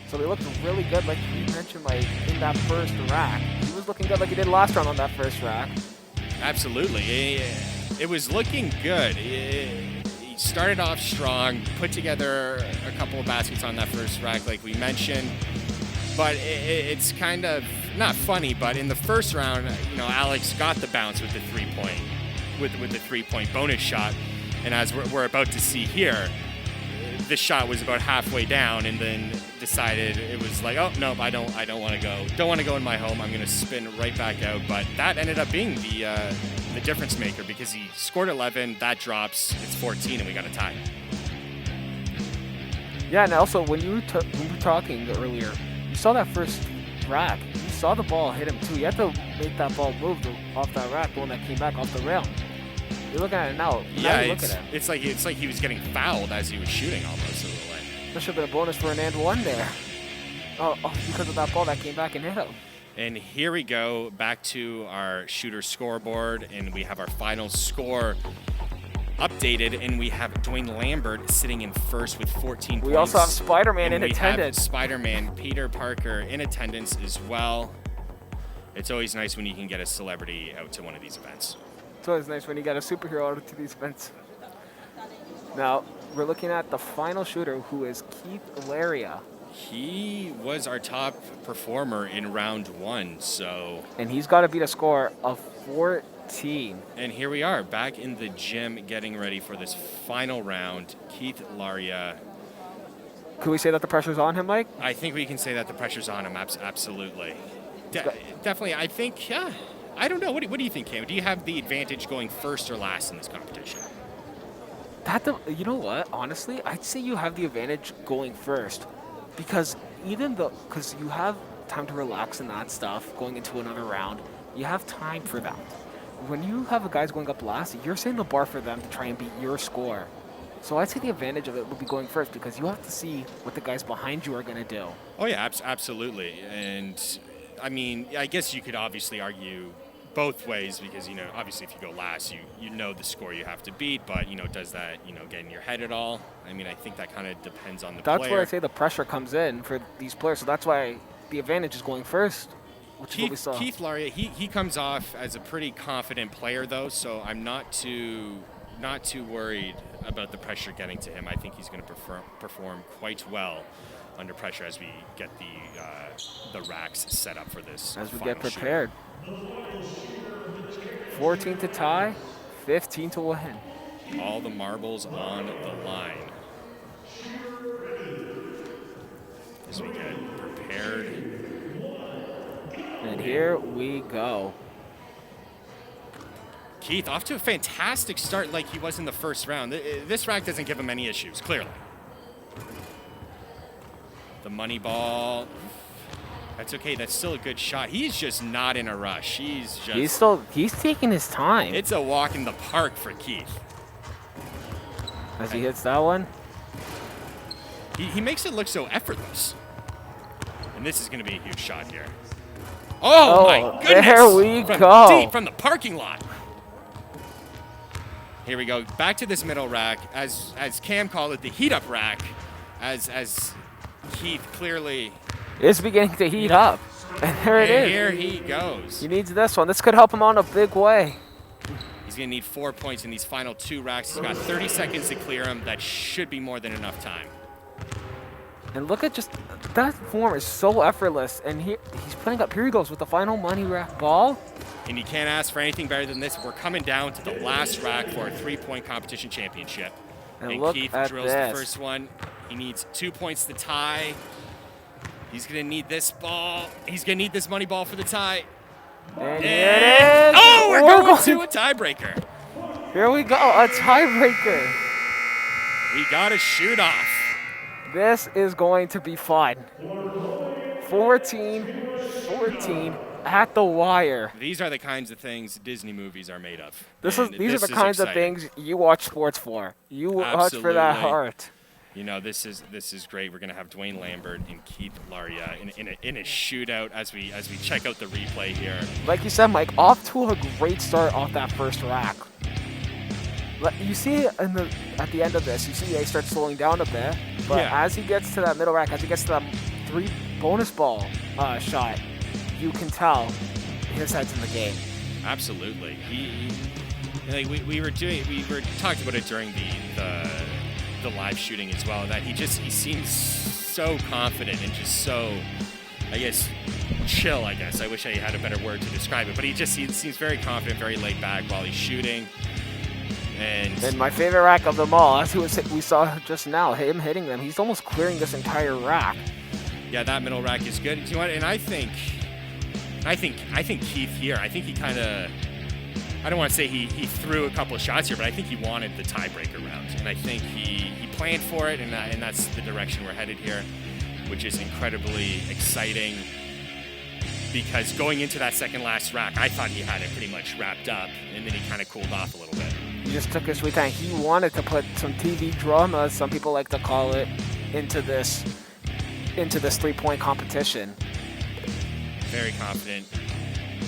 So he looked really good, like you mentioned, like in that first rack. He was looking good like he did last round on that first rack. Absolutely. It was looking good. He started off strong, put together a couple of baskets on that first rack, like we mentioned. But it's kind of not funny. But in the first round, Alex got the bounce with the 3-point, with the 3-point bonus shot, and as we're about to see here, this shot was about halfway down, and then decided it was like, oh no, I don't want to go. Don't want to go in my home. I'm gonna spin right back out. But that ended up being the difference maker because he scored 11. That drops. It's 14, and we got a tie. Yeah, and also when you were talking earlier, you saw that first rack. You saw the ball hit him too. You had to make that ball move off that rack, the one that came back off the rail. You're looking at it now. Yeah, look at him. It's like he was getting fouled as he was shooting almost in a way. That should have been a bonus for an and one there. Oh, because of that ball that came back and hit him. And here we go back to our shooter scoreboard, and we have our final score updated, and we have Dwayne Lambert sitting in first with 14 points. We also have Spider-Man in attendance. Have Spider-Man Peter Parker in attendance as well. It's always nice when you can get a celebrity out to one of these events. It's always nice when you get a superhero out to these events. Now, we're looking at the final shooter, who is Keith Laria. He was our top performer in round 1, so... And he's got to beat a score of 14. And here we are, back in the gym, getting ready for this final round. Keith Laria. Could we say that the pressure's on him, Mike? I think we can say that the pressure's on him, absolutely. Definitely, I think, yeah. I don't know. What do you think, Cam? Do you have the advantage going first or last in this competition? You know what? Honestly, I'd say you have the advantage going first. Because because you have time to relax and that stuff going into another round, you have time for that. When you have guys going up last, you're setting the bar for them to try and beat your score. So I'd say the advantage of it would be going first because you have to see what the guys behind you are going to do. Oh yeah, absolutely. And I mean, I guess you could obviously argue both ways because, obviously if you go last, you know the score you have to beat, but, does that, get in your head at all? I mean, I think that kind of depends on the player. That's where I say the pressure comes in for these players, so that's why the advantage is going first, which is what we saw. Keith Laria, he comes off as a pretty confident player, though, so I'm not too worried about the pressure getting to him. I think he's going to perform quite well under pressure as we get the racks set up for this. As we get prepared. 14 to tie, 15 to win. All the marbles on the line. As we get prepared. And here we go. Keith, off to a fantastic start like he was in the first round. This rack doesn't give him any issues, clearly. The money ball. That's okay. That's still a good shot. He's just not in a rush. He's taking his time. It's a walk in the park for Keith. As he hits that one. He makes it look so effortless. And this is going to be a huge shot here. Oh my goodness. There we go. Deep from the parking lot. Here we go. Back to this middle rack. As Cam called it, the heat-up rack. As Keith clearly is beginning to heat up. And there it is. Here he goes. He needs this one. This could help him out in a big way. He's going to need 4 points in these final 2 racks. He's got 30 seconds to clear them. That should be more than enough time. And look at just, that form is so effortless. And he's putting up, here he goes with the final money rack ball. And you can't ask for anything better than this. We're coming down to the last rack for a 3-point competition championship. And look Keith at drills this. the first one. He needs 2 points to tie. He's going to need this ball. He's going to need this money ball for the tie. And here it is. Oh, we're going to a tiebreaker. Here we go, a tiebreaker. We got a shoot off. This is going to be fun. 14 at the wire. These are the kinds of things Disney movies are made of. These are the kinds of things you watch sports for. You watch for that heart. You know, this is great. We're gonna have Dwayne Lambert and Keith Laria in a shootout as we check out the replay here. Like you said, Mike, off to a great start off that first rack. You see at the end of this, you see he starts slowing down a bit, but as he gets to that middle rack, as he gets to that 3 bonus ball shot, you can tell his head's in the game. Absolutely. We were talking about it during the live shooting as well, that he seems so confident and just so, I guess, chill, I guess. I wish I had a better word to describe it, but he seems very confident, very laid back while he's shooting. And my favorite rack of them all, as we saw just now, him hitting them, he's almost clearing this entire rack. Yeah, that middle rack is good. You know what? And I think Keith here, I think he kind of, I don't want to say he threw a couple of shots here, but I think he wanted the tiebreaker round. And I think he planned for it, and that's the direction we're headed here, which is incredibly exciting. Because going into that second last rack, I thought he had it pretty much wrapped up, and then he kind of cooled off a little bit. He just took his sweet time. He wanted to put some TV drama, as some people like to call it, into this 3-point competition. Very confident.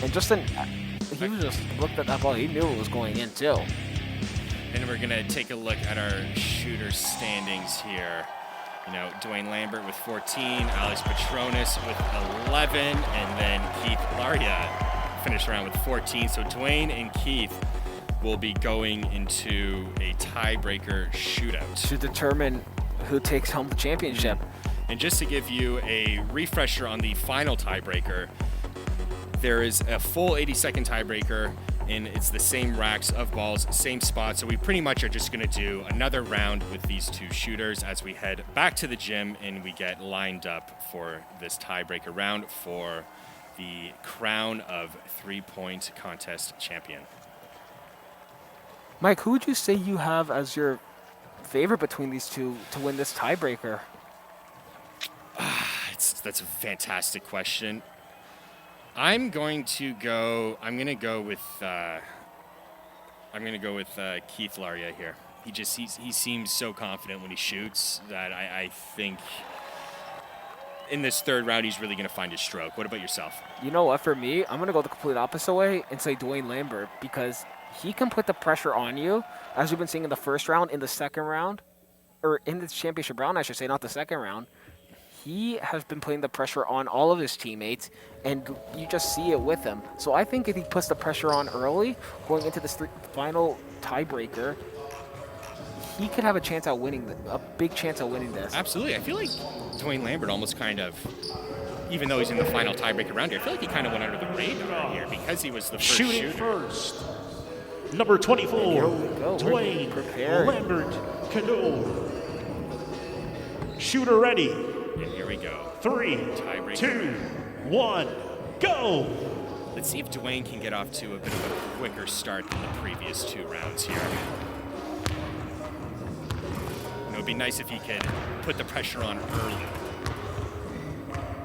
And he was just looked at that ball. He knew it was going in too. And we're gonna take a look at our shooter standings here. You know, Dwayne Lambert with 14, Alex Petronis with 11, and then Keith Laria finished around with 14. So Dwayne and Keith will be going into a tiebreaker shootout to determine who takes home the championship. And just to give you a refresher on the final tiebreaker, there is a full 80-second tiebreaker, and it's the same racks of balls, same spot. So we pretty much are just going to do another round with these 2 shooters as we head back to the gym and we get lined up for this tiebreaker round for the crown of 3-point contest champion. Mike, who would you say you have as your favorite between these two to win this tiebreaker? That's a fantastic question. I'm going to go with Keith Laria here. He seems so confident when he shoots that I think in this third round he's really going to find his stroke. What about yourself? You know what? For me, I'm going to go the complete opposite way and say Dwayne Lambert, because he can put the pressure on you, as we've been seeing in the first round, in the second round, or in the championship round, I should say, not the second round. He has been putting the pressure on all of his teammates, and you just see it with him. So I think if he puts the pressure on early, going into this final tiebreaker, he could have a chance at winning, a big chance at winning this. Absolutely. I feel like Dwayne Lambert almost kind of, even though he's in the final tiebreaker round here, I feel like he kind of went under the radar here because he was the first shooter. First, number 24, Dwayne Lambert Cano. Shooter ready. And here we go. 3, 2, 1, go! Let's see if Dwayne can get off to a bit of a quicker start than the previous 2 rounds here. It would be nice if he could put the pressure on early.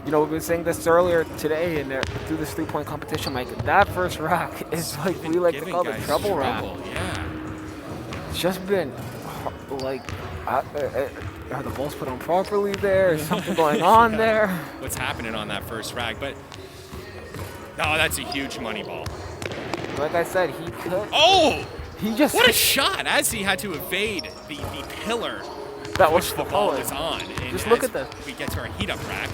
You know, we've been saying this earlier today and through this 3-point competition, Mike. That first rack is like we like to call the trouble rack. Yeah. It's just been like, are the balls put on properly there? Is something going on there? What's happening on that first rack? But, oh, that's a huge money ball. Like I said, he could. Oh! What a shot! As he had to evade the pillar that was the ball was on. And just look at this. We get to our heat up rack.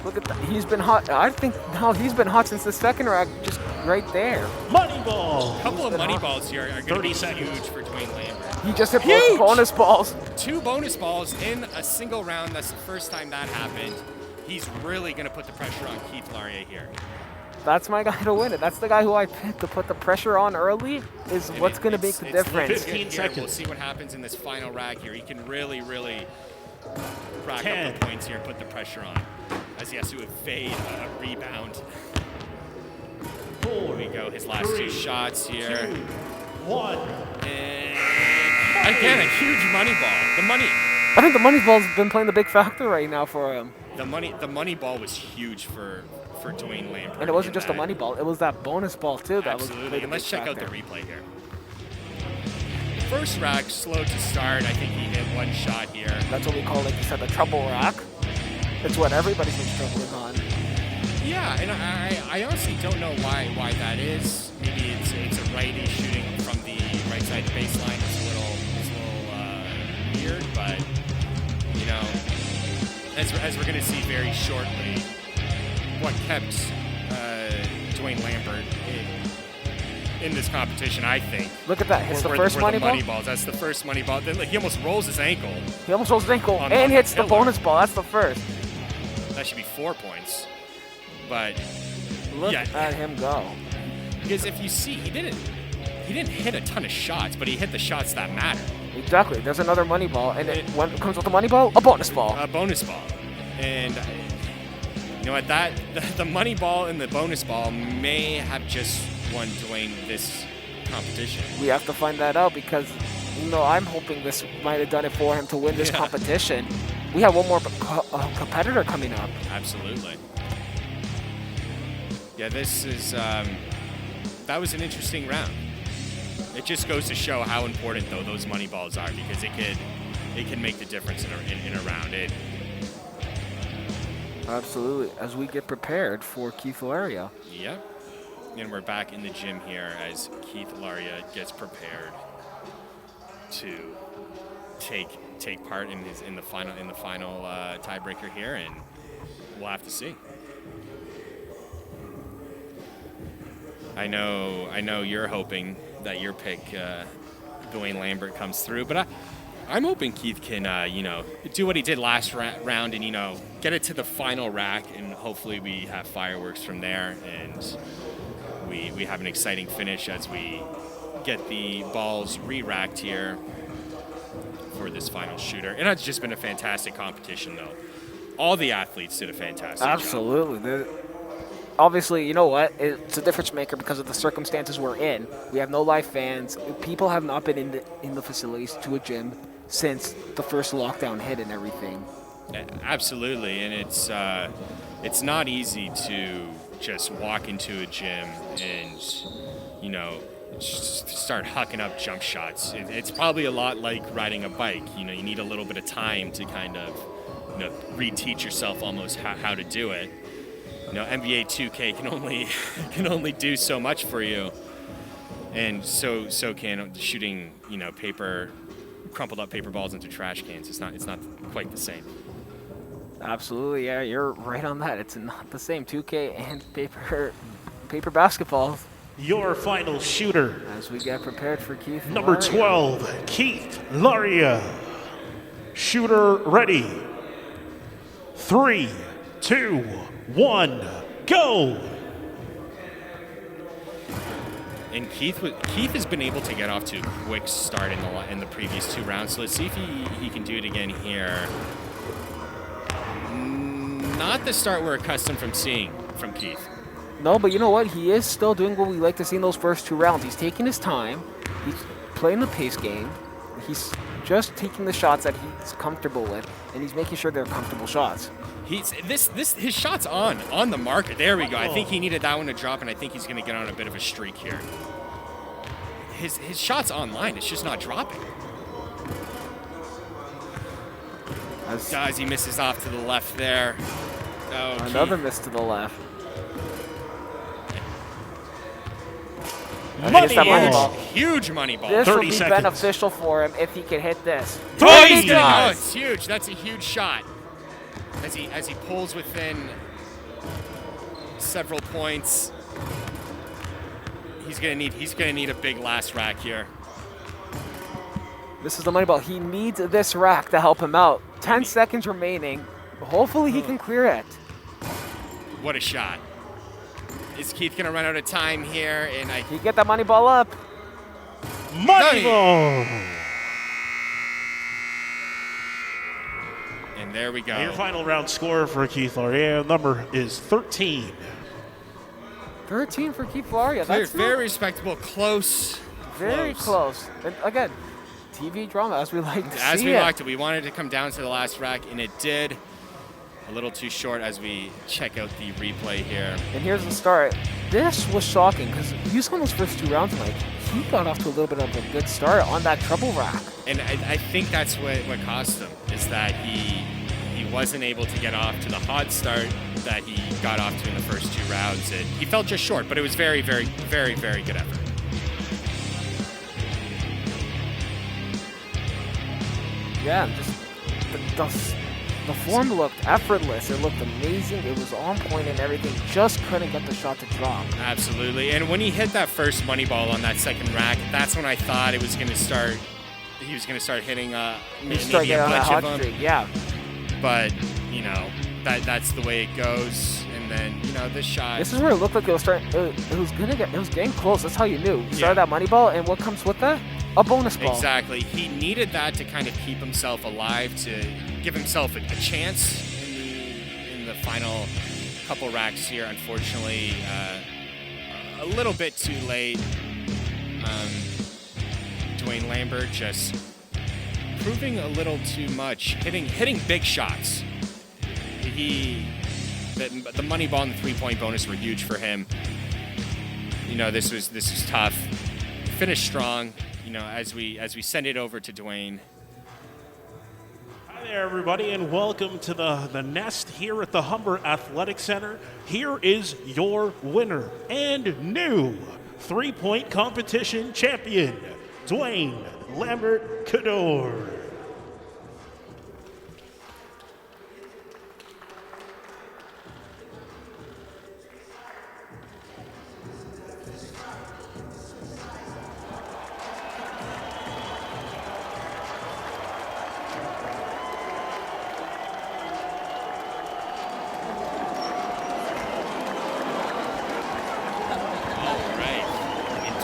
Look at that. He's been hot. I think he's been hot since the second rack, just right there. Money ball. A couple of money balls here are going to be 30 huge for Dwayne Lambert. He just hit both bonus balls. 2 bonus balls in a single round. That's the first time that happened. He's really going to put the pressure on Keith Laurier here. That's my guy to win it. That's the guy who I picked to put the pressure on early is what's going to make the difference. 15 seconds. We'll see what happens in this final rack here. He can really rack up the points here and put the pressure on as he has to evade a rebound. Here we go. His last 2 shots here. 2, 1. And again, a huge money ball. I think the money ball's been playing the big factor right now for him. The money ball was huge for Dwayne Lambert. And it wasn't just a money ball, it was that bonus ball too. That Absolutely. And let's check out the factor. replay here. First rack, slow to start. I think he hit 1 shot here. That's what we call, like you said, the trouble rack. It's what everybody's been struggling on. Yeah, and I honestly don't know why that is. Maybe it's a righty shooting from the right side baseline. It's a little weird, but you know, as we're going to see very shortly, what kept Dwayne Lambert in this competition, I think. Look at that. Hits the first money ball? Balls. That's the first money ball. Then he almost rolls his ankle. He almost rolls his ankle and hits the bonus ball. That's the first. That should be 4 points. But look at him go. Because if you see, he didn't hit a ton of shots, but he hit the shots that matter. Exactly. There's another money ball, and when it comes with a money ball, a bonus ball. A bonus ball. And you know what? The money ball and the bonus ball may have just won Dwayne this competition. We have to find that out because, I'm hoping this might have done it for him to win this competition. We have one more competitor coming up. Absolutely. Yeah, this is that was an interesting round. It just goes to show how important though those money balls are because it can make the difference in a round. Absolutely. As we get prepared for Keith Laurier. Yep. And we're back in the gym here as Keith Laurier gets prepared to take part in the final tiebreaker here, and we'll have to see. I know you're hoping that your pick, Dwayne Lambert, comes through, but I'm hoping Keith can, do what he did last round and, get it to the final rack, and hopefully we have fireworks from there, and we have an exciting finish as we get the balls re-racked here for this final shooter. And it's just been a fantastic competition, though. All the athletes did a fantastic job. Absolutely. Obviously, you know what? It's a difference maker because of the circumstances we're in. We have no live fans. People have not been in the facilities to a gym since the first lockdown hit and everything. Absolutely, and it's not easy to just walk into a gym and, start hucking up jump shots. It's probably a lot like riding a bike. You need a little bit of time to kind of, reteach yourself almost how to do it. NBA 2K can only do so much for you, and so can shooting crumpled up paper balls into trash cans. It's not quite the same. Absolutely, yeah, you're right on that. It's not the same. 2K and paper basketballs. Your final shooter. As we get prepared for Keith. Number 12, Keith Laurier. Shooter ready. 3, 2, 1, go! And Keith has been able to get off to a quick start in the previous 2 rounds. So let's see if he can do it again here. Not the start we're accustomed from seeing from Keith. No, but you know what? He is still doing what we like to see in those first 2 rounds. He's taking his time. He's playing the pace game. He's just taking the shots that he's comfortable with, and he's making sure they're comfortable shots. His shot's on the marker. There we go. I think he needed that one to drop, and I think he's going to get on a bit of a streak here. His shot's online. It's just not dropping. As he misses off to the left there. Another miss to the left. Money that money ball. ball. Huge money ball. This will 30 be seconds. beneficial for him if he can hit this. Oh, And he's he gonna go. does. It's huge. That's a huge shot. As he pulls within several points. He's gonna need a big last rack here. This is the money ball. He needs this rack to help him out. 10 seconds remaining. Hopefully he can clear it. What a shot. Is Keith gonna run out of time here? And He get that money ball up. Money ball. And there we go. Your final round score for Keith Laurier number is 13. 13 for Keith Laurier. Very, That's very respectable. Close. very close. And again, TV drama as we like to As see we it. liked it, we wanted to come down to the last rack, and it did. A little too short as we check out the replay here. And here's the start. This was shocking because you saw in those first 2 rounds, Mike, he got off to a little bit of a good start on that treble rack. And I think that's what cost him, is that he wasn't able to get off to the hot start that he got off to in the first 2 rounds. And he fell just short, but it was very, very, very, very good effort. Yeah, just the form looked effortless. It looked amazing. It was on point and everything. Just couldn't get the shot to drop. Absolutely. And when he hit that first money ball on that second rack, that's when I thought it was going to start. He was going to start hitting maybe Start a getting on that bunch of hot them. streak. Yeah. But that's the way it goes. And then this shot. This is where it looked like it was starting. It was getting close. That's how you knew. You started that money ball, and what comes with that? A bonus ball. Exactly. He needed that to kind of keep himself alive, to give himself a chance in the final couple racks here. Unfortunately, a little bit too late. Dwayne Lambert just proving a little too much, hitting big shots. The money ball and the 3-point bonus were huge for him. This was tough. Finished strong. As we send it over to Dwayne. Hi there, everybody, and welcome to the Nest here at the Humber Athletics Center. Here is your winner and new 3-point competition champion, Dwayne Lambert Cador.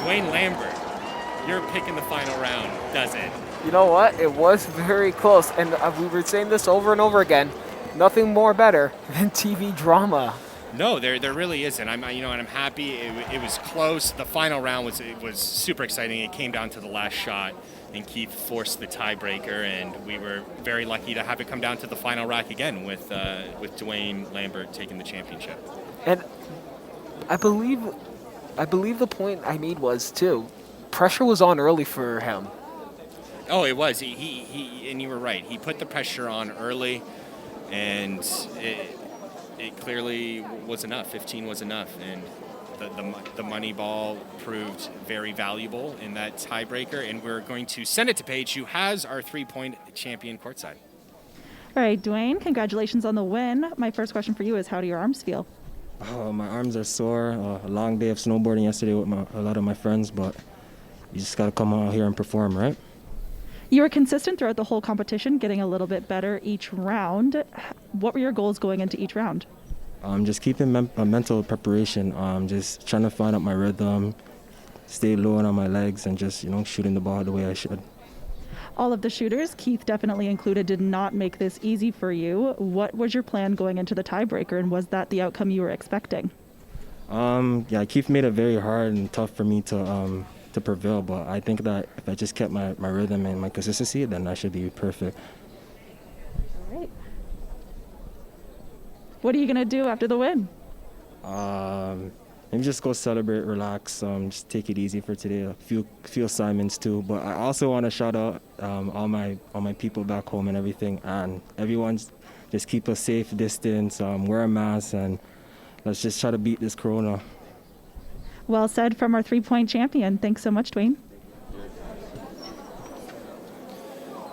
Dwayne Lambert, your pick in the final round does it. You know what? It was very close, and we were saying this over and over again. Nothing more better than TV drama. No, there really isn't. And I'm happy. It was close. The final round was super exciting. It came down to the last shot, and Keith forced the tiebreaker, and we were very lucky to have it come down to the final rack again with Dwayne Lambert taking the championship. And I believe the point I made was too, pressure was on early for him. Oh, it was. He and you were right. He put the pressure on early, and it clearly was enough. 15 was enough, and the money ball proved very valuable in that tiebreaker. And we're going to send it to Paige, who has our 3-point champion courtside. All right, Dwayne, congratulations on the win. My first question for you is, how do your arms feel? Oh, my arms are sore. A long day of snowboarding yesterday with a lot of my friends, but you just got to come out here and perform, right? You were consistent throughout the whole competition, getting a little bit better each round. What were your goals going into each round? Just keeping mental preparation. Just trying to find out my rhythm, stay low on my legs, and just shooting the ball the way I should. All of the shooters, Keith definitely included, did not make this easy for you. What was your plan going into the tiebreaker, and was that the outcome you were expecting? Yeah, Keith made it very hard and tough for me to prevail, but I think that if I just kept my rhythm and my consistency, then I should be perfect. All right. What are you going to do after the win? Maybe just go celebrate, relax, just take it easy for today. A few assignments too, but I also want to shout out all my people back home and everything, and everyone just keep a safe distance, wear a mask, and let's just try to beat this corona. Well said from our 3-point champion. Thanks so much, Dwayne.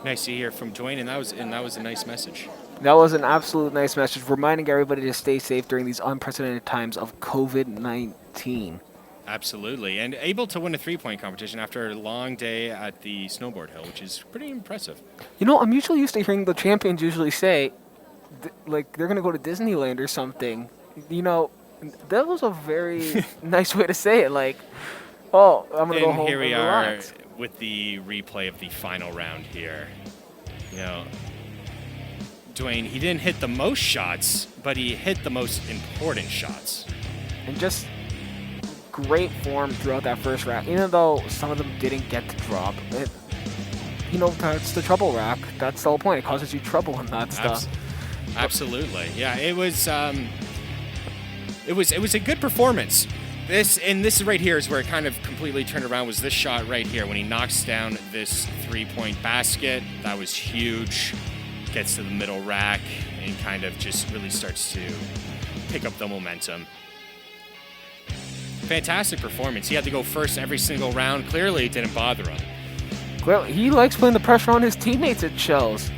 Nice to hear from Dwayne, and that was a nice message. That was an absolute nice message, reminding everybody to stay safe during these unprecedented times of COVID-19. Absolutely, and able to win a 3-point competition after a long day at the snowboard hill, which is pretty impressive. You know, I'm usually used to hearing the champions usually say, like, they're going to go to Disneyland or something. You know, that was a very nice way to say it, like, oh, I'm going to go home here we and are relax. with the replay of the final round here. You know, Dwayne, he didn't hit the most shots, but he hit the most important shots. And just great form throughout that first rack, even though some of them didn't get to drop. You know, that's the trouble rack. That's the whole point. It causes you trouble in that stuff. Absolutely, yeah. It was a good performance. This right here is where it kind of completely turned around. Was this shot right here when he knocks down this 3-point basket? That was huge. Gets to the middle rack and kind of just really starts to pick up the momentum. Fantastic performance. He had to go first every single round. Clearly, it didn't bother him. Clearly, he likes putting the pressure on his teammates, it shows.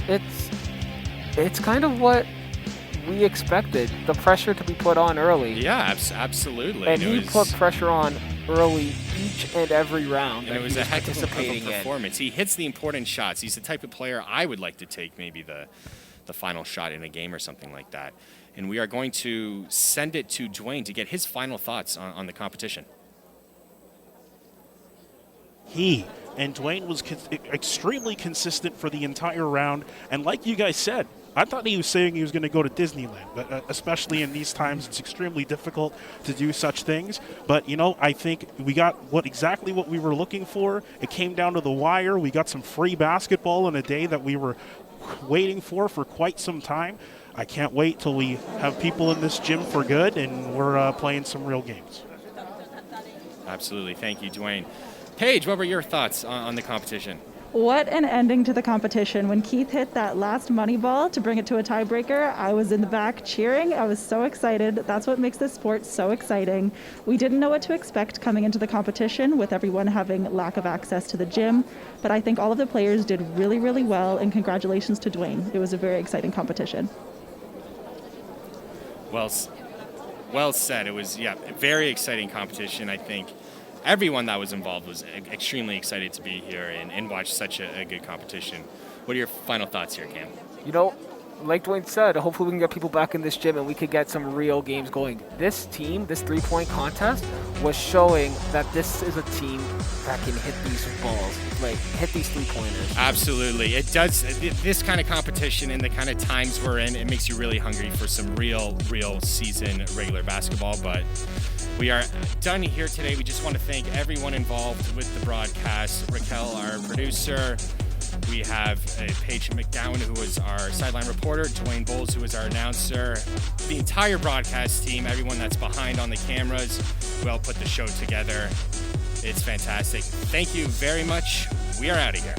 It's kind of what we expected, the pressure to be put on early. Yeah, absolutely. And he put pressure on early each and every round. And it was a heck of a participating performance. He hits the important shots. He's the type of player I would like to take maybe the final shot in a game or something like that. And we are going to send it to Dwayne to get his final thoughts on the competition. Dwayne was extremely consistent for the entire round. And like you guys said, I thought he was saying he was going to go to Disneyland, but especially in these times, it's extremely difficult to do such things. But, you know, I think we got exactly what we were looking for. It came down to the wire. We got some free basketball in a day that we were waiting for quite some time. I can't wait till we have people in this gym for good and we're playing some real games. Absolutely. Thank you, Dwayne. Paige, what were your thoughts on the competition? What an ending to the competition. When Keith hit that last money ball to bring it to a tiebreaker, I was in the back cheering. I was so excited. That's what makes this sport so exciting. We didn't know what to expect coming into the competition with everyone having lack of access to the gym, but I think all of the players did really, really well, and congratulations to Dwayne. It was a very exciting competition. Well said. It was, a very exciting competition. I think everyone that was involved was extremely excited to be here and watch such a good competition. What are your final thoughts here, Cam? You know, like Dwayne said, hopefully we can get people back in this gym and we could get some real games going. This team, this 3-point contest, was showing that this is a team that can hit these balls, like hit these 3-pointers. Absolutely. It does. This kind of competition and the kind of times we're in, it makes you really hungry for some real season regular basketball, but we are done here today. We just want to thank everyone involved with the broadcast. Raquel, our producer. We have Paige McDowan, who was our sideline reporter. Dwayne Bowles, who was our announcer. The entire broadcast team, everyone that's behind on the cameras, we all put the show together. It's fantastic. Thank you very much. We are out of here.